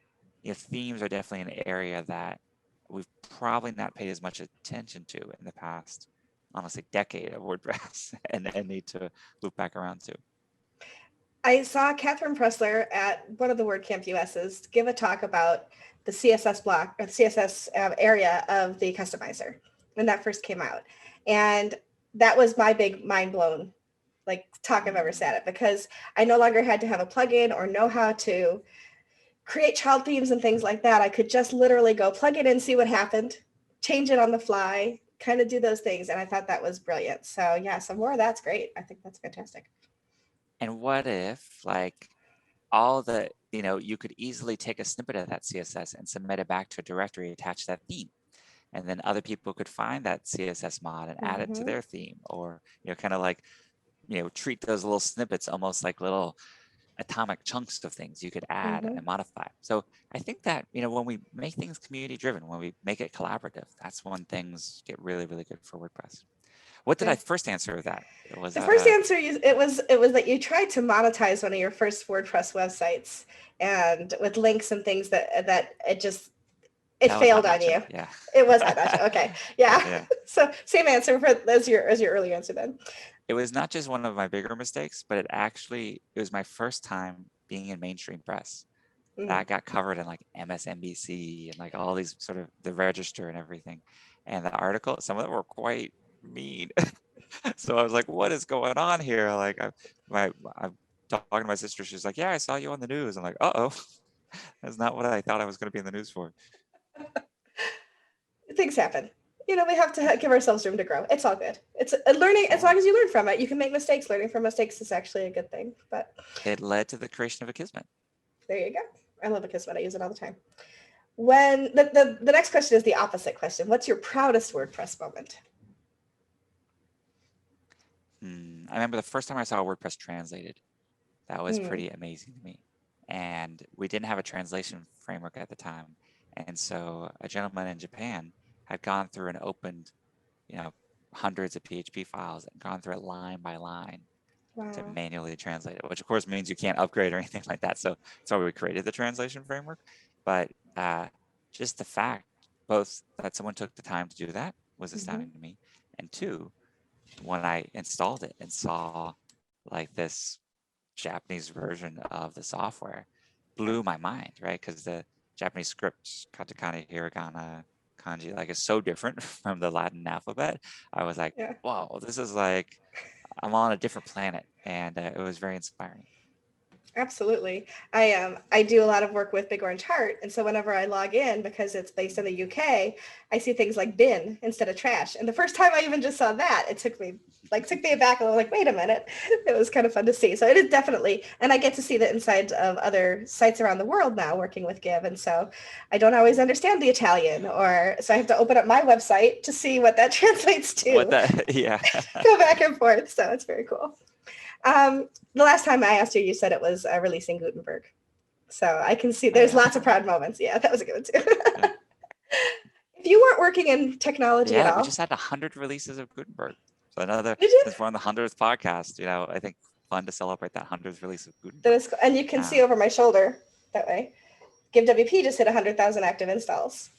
themes are definitely an area that we've probably not paid as much attention to in the past, honestly, decade of WordPress and need to loop back around to. I saw Catherine Pressler at one of the WordCamp US's give a talk about the CSS block or the CSS area of the customizer when that first came out. And that was my big mind blown like talk I've ever sat at, because I no longer had to have a plugin or know how to create child themes and things like that. I could just literally go plug it in, see what happened, change it on the fly, kind of do those things. And I thought that was brilliant. So yeah, some more of that's great. I think that's fantastic. And what if like all the, you could easily take a snippet of that CSS and submit it back to a directory attached to that theme. And then other people could find that CSS mod and add it to their theme, or, kind of like, treat those little snippets almost like little atomic chunks of things you could add and modify. So I think that, when we make things community driven, when we make it collaborative, that's when things get really, really good for WordPress. What did I first answer with that? Was the that first answer it was that you tried to monetize one of your first WordPress websites, and with links and things that it failed on you. Yeah. It was hot notch. Okay. Yeah. So same answer as your earlier answer then. It was not just one of my bigger mistakes, but it was my first time being in mainstream press. That got covered in like MSNBC and like all these sort of the Register and everything. And the article, some of them were quite mean. So I was like, what is going on here? Like I'm talking to my sister. She's like, yeah, I saw you on the news. I'm like, uh-oh, that's not what I thought I was going to be in the news for. Things happen. We have to give ourselves room to grow. It's all good. It's learning. As long as you learn from it, you can make mistakes. Learning from mistakes is actually a good thing. But it led to the creation of Akismet. There you go. I love Akismet. I use it all the time. When the next question is the opposite question. What's your proudest WordPress moment? I remember the first time I saw WordPress translated. That was pretty amazing to me. And we didn't have a translation framework at the time. And so a gentleman in Japan had gone through and opened, hundreds of PHP files and gone through it line by line to manually translate it, which of course means you can't upgrade or anything like that. So that's why we created the translation framework. But just the fact, both that someone took the time to do that was astounding to me. And two, when I installed it and saw like this Japanese version of the software, blew my mind, right? Because the Japanese script, katakana, hiragana, kanji, like is so different from the Latin alphabet. I was like, wow, this is like, I'm on a different planet. And it was very inspiring. Absolutely. I do a lot of work with Big Orange Heart, and so whenever I log in, because it's based in the UK, I see things like bin instead of trash. And the first time I even just saw that, it took me aback, and I was like, wait a minute. It was kind of fun to see. So it is definitely, and I get to see the insides of other sites around the world now working with Give, and so I don't always understand the Italian, so I have to open up my website to see what that translates to. Yeah. Go back and forth. So it's very cool. The last time I asked you, you said it was releasing Gutenberg. So I can see there's lots of proud moments. Yeah, that was a good one too. If you weren't working in technology at all. We just had 100 releases of Gutenberg. So since we're on the 100th podcast, I think fun to celebrate that 100th release of Gutenberg. That is cool. And you can see over my shoulder that way. Give WP just hit 100,000 active installs.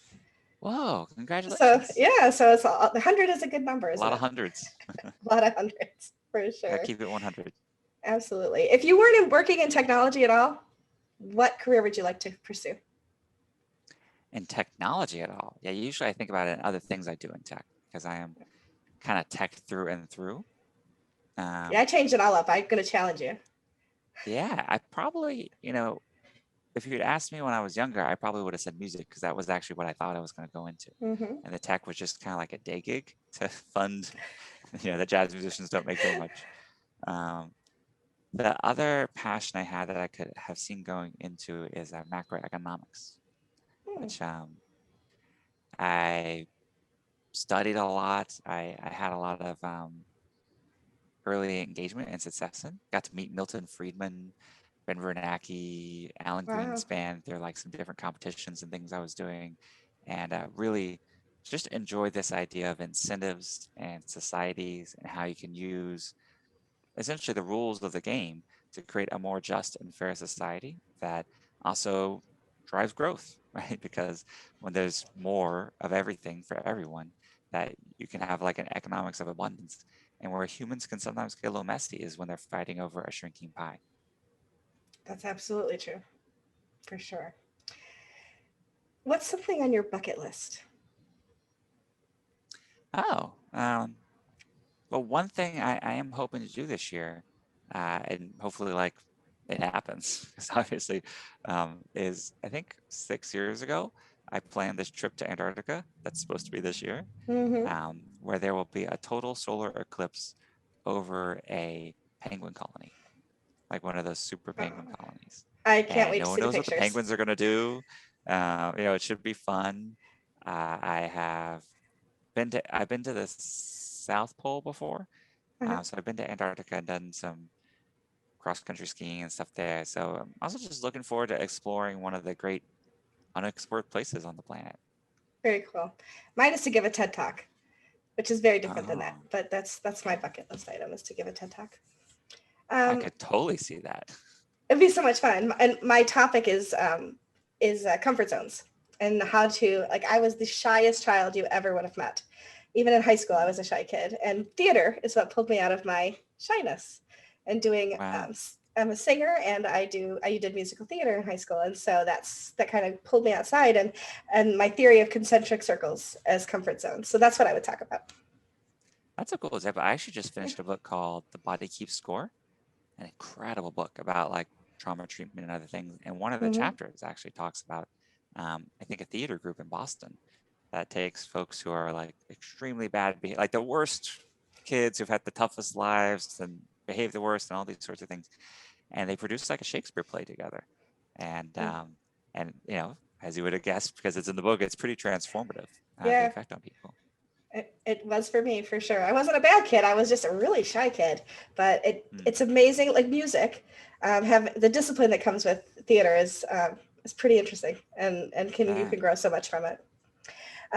Whoa, congratulations. So yeah, so it's 100 is a good number, isn't it? A lot of hundreds. A lot of hundreds, for sure. Gotta keep it 100. Absolutely. If you weren't working in technology at all, what career would you like to pursue? In technology at all? Yeah, usually I think about it in other things I do in tech, because I am kind of tech through and through. Yeah, I changed it all up. I'm going to challenge you. Yeah, I probably, if you'd asked me when I was younger, I probably would have said music, because that was actually what I thought I was going to go into. And the tech was just kind of like a day gig to fund, the jazz musicians don't make very much. The other passion I had that I could have seen going into is macroeconomics, which I studied a lot. I had a lot of early engagement and success in. Got to meet Milton Friedman, Ben Bernanke, Alan Wow. Greenspan. There are like some different competitions and things I was doing, and really just enjoyed this idea of incentives and societies and how you can use essentially the rules of the game to create a more just and fair society that also drives growth, right? Because when there's more of everything for everyone, that you can have like an economics of abundance. And where humans can sometimes get a little messy is when they're fighting over a shrinking pie. That's absolutely true, for sure. What's something on your bucket list? Oh, well, one thing I am hoping to do this year, and hopefully like it happens, because obviously is I think 6 years ago, I planned this trip to Antarctica that's supposed to be this year, Mm-hmm. where there will be a total solar eclipse over a penguin colony, like one of those super Oh, penguin colonies. I can't And wait to no one see the knows what the pictures. penguins are going to do. It should be fun. I've been to the South Pole before, Uh-huh. so I've been to Antarctica and done some cross country skiing and stuff there. So I'm also just looking forward to exploring one of the great unexplored places on the planet. Very cool. Mine is to give a TED talk, which is very different than that, Oh, but that's my bucket list item is to give a TED talk. I Um, could totally see that. it'd be so much fun. And my topic is comfort zones and how to like. I was the shyest child you ever would have met. Even in high school, I was a shy kid, and theater is what pulled me out of my shyness. And doing, Wow, I'm a singer, and I did musical theater in high school, and so that kind of pulled me outside. And my theory of concentric circles as comfort zones. So that's what I would talk about. that's a cool example. I actually just finished a book called The Body Keeps Score, an incredible book about like trauma treatment and other things. And one of the Mm-hmm. chapters actually talks about, I think, a theater group in Boston that takes folks who are like extremely bad, like the worst kids who've had the toughest lives and behave the worst and all these sorts of things, and they produce like a Shakespeare play together. And as you would have guessed, because it's in the book, it's pretty transformative, the Yeah, effect on people. it was for me for sure. I wasn't a bad kid. I was just a really shy kid, but Mm, it's amazing. Like music, have the discipline that comes with theater is pretty interesting, and can you yeah. can grow so much from it.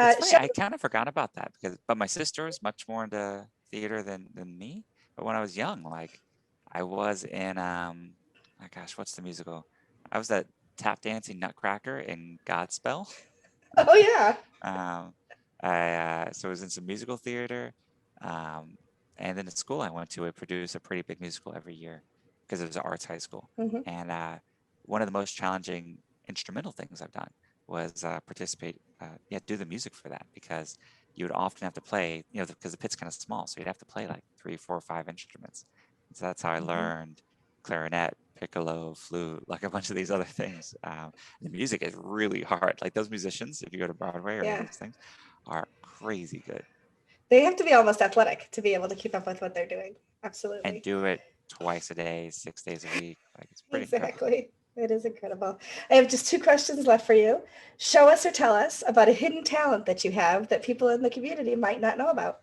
It's funny. Show, I kind of forgot about that but my sister is much more into theater than me. But when I was young, like I was in oh gosh, what's the musical? I was that tap dancing Nutcracker in Godspell. oh yeah. um, so I was in some musical theater, um, and then at school I went to, it produced a pretty big musical every year because it was an arts high school. Hmm. And one of the most challenging instrumental things I've done was do the music for that, because you would often have to play, because the pit's kind of small, so you'd have to play like 3, 4, 5 instruments. And so that's how I Hmm. learned clarinet, piccolo, flute, like a bunch of these other things. The music is really hard. Like those musicians, if you go to Broadway or any of Yeah, those things, are crazy good they have to be almost athletic to be able to keep up with what they're doing. and Absolutely. do it twice a day, 6 days a week. Like it's pretty incredible. Exactly. It is incredible. I have just two questions left for you. Show us or tell us about a hidden talent that you have that people in the community might not know about.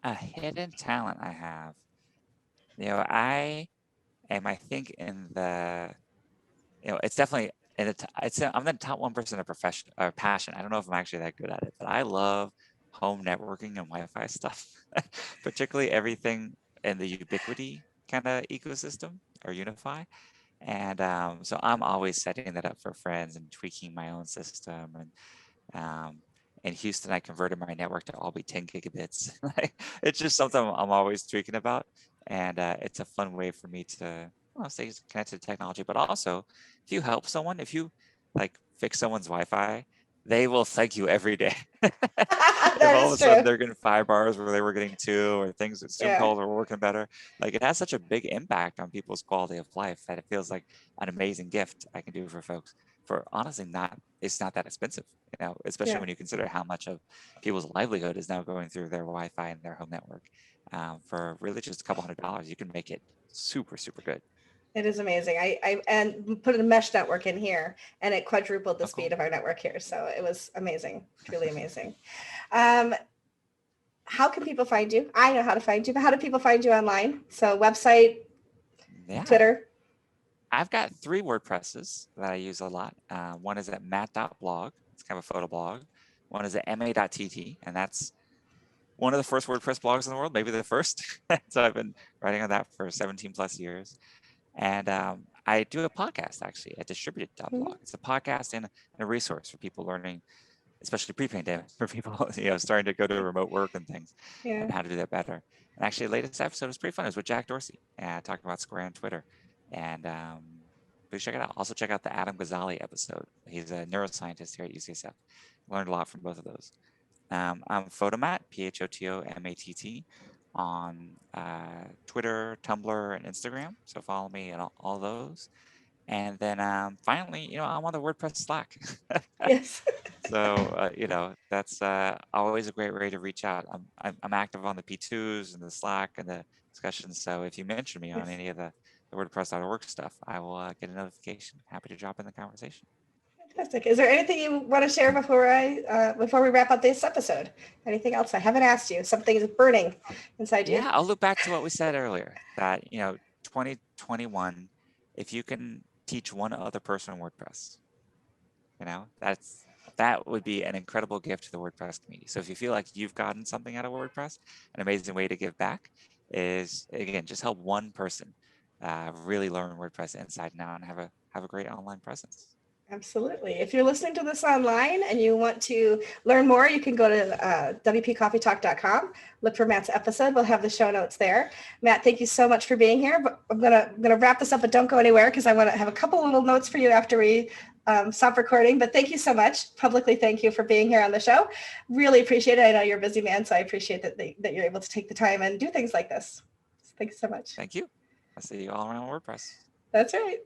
A hidden talent I have. I am, I think, in the, it's definitely, I'm the top 1% of profession or passion. I don't know if I'm actually that good at it, but I love home networking and Wi-Fi stuff, particularly everything in the Ubiquity kind of ecosystem or Unify. And so I'm always setting that up for friends and tweaking my own system. And in Houston, I converted my network to all be 10 gigabits. It's just something I'm always tweaking about. And it's a fun way for me to, stay connected to technology. But also, if you help someone, if you like fix someone's Wi-Fi, they will thank you every day. If That all of is a sudden true. they're getting 5 bars where they were getting 2, or things, Zoom Yeah. calls are working better, like it has such a big impact on people's quality of life that it feels like an amazing gift I can do for folks for honestly it's not that expensive, especially Yeah. when you consider how much of people's livelihood is now going through their Wi-Fi and their home network. For really just a couple $100, you can make it super, super good. It is amazing. I and put a mesh network in here, and it quadrupled the Oh, speed cool. of our network here. So it was amazing, truly amazing. Um, how can people find you? I know how to find you, but how do people find you online? So website, Yeah. Twitter. I've got 3 WordPresses that I use a lot. One is at matt.blog. It's kind of a photo blog. One is at ma.tt, and that's one of the first WordPress blogs in the world, maybe the first. So I've been writing on that for 17 plus years. And I do a podcast actually at Mhm. distributed.blog. It's a podcast and a resource for people learning, especially pre-pandemic, for people starting to go to remote work and things, Yeah. and how to do that better. And actually, the latest episode was pretty fun. It was with Jack Dorsey, talking about Square and Twitter. And please check it out. Also check out the Adam Ghazali episode. He's a neuroscientist here at UCSF. Learned a lot from both of those. I'm Photomat, Photomatt, on Twitter, Tumblr, and Instagram. So follow me and all those. And then finally, I'm on the WordPress Slack. Yes. So that's always a great way to reach out. I'm active on the P2s and the Slack and the discussions. So if you mention me on Yes. any of the WordPress.org stuff, I will get a notification. Happy to drop in the conversation. Fantastic. Is there anything you want to share before we wrap up this episode? Anything else I haven't asked you? Something is burning inside you. Yeah, I'll look back to what we said earlier. That 2021, if you can teach one other person WordPress, that would be an incredible gift to the WordPress community. So if you feel like you've gotten something out of WordPress, an amazing way to give back is, again, just help one person really learn WordPress inside and out and have a great online presence. Absolutely. If you're listening to this online and you want to learn more, you can go to WPCoffeeTalk.com. Look for Matt's episode. We'll have the show notes there. Matt, thank you so much for being here. But I'm gonna wrap this up, but don't go anywhere because I want to have a couple little notes for you after we stop recording. But thank you so much. Publicly, thank you for being here on the show. Really appreciate it. I know you're a busy man, so I appreciate that you're able to take the time and do things like this. Thanks so much. Thank you. I'll see you all around WordPress. That's right.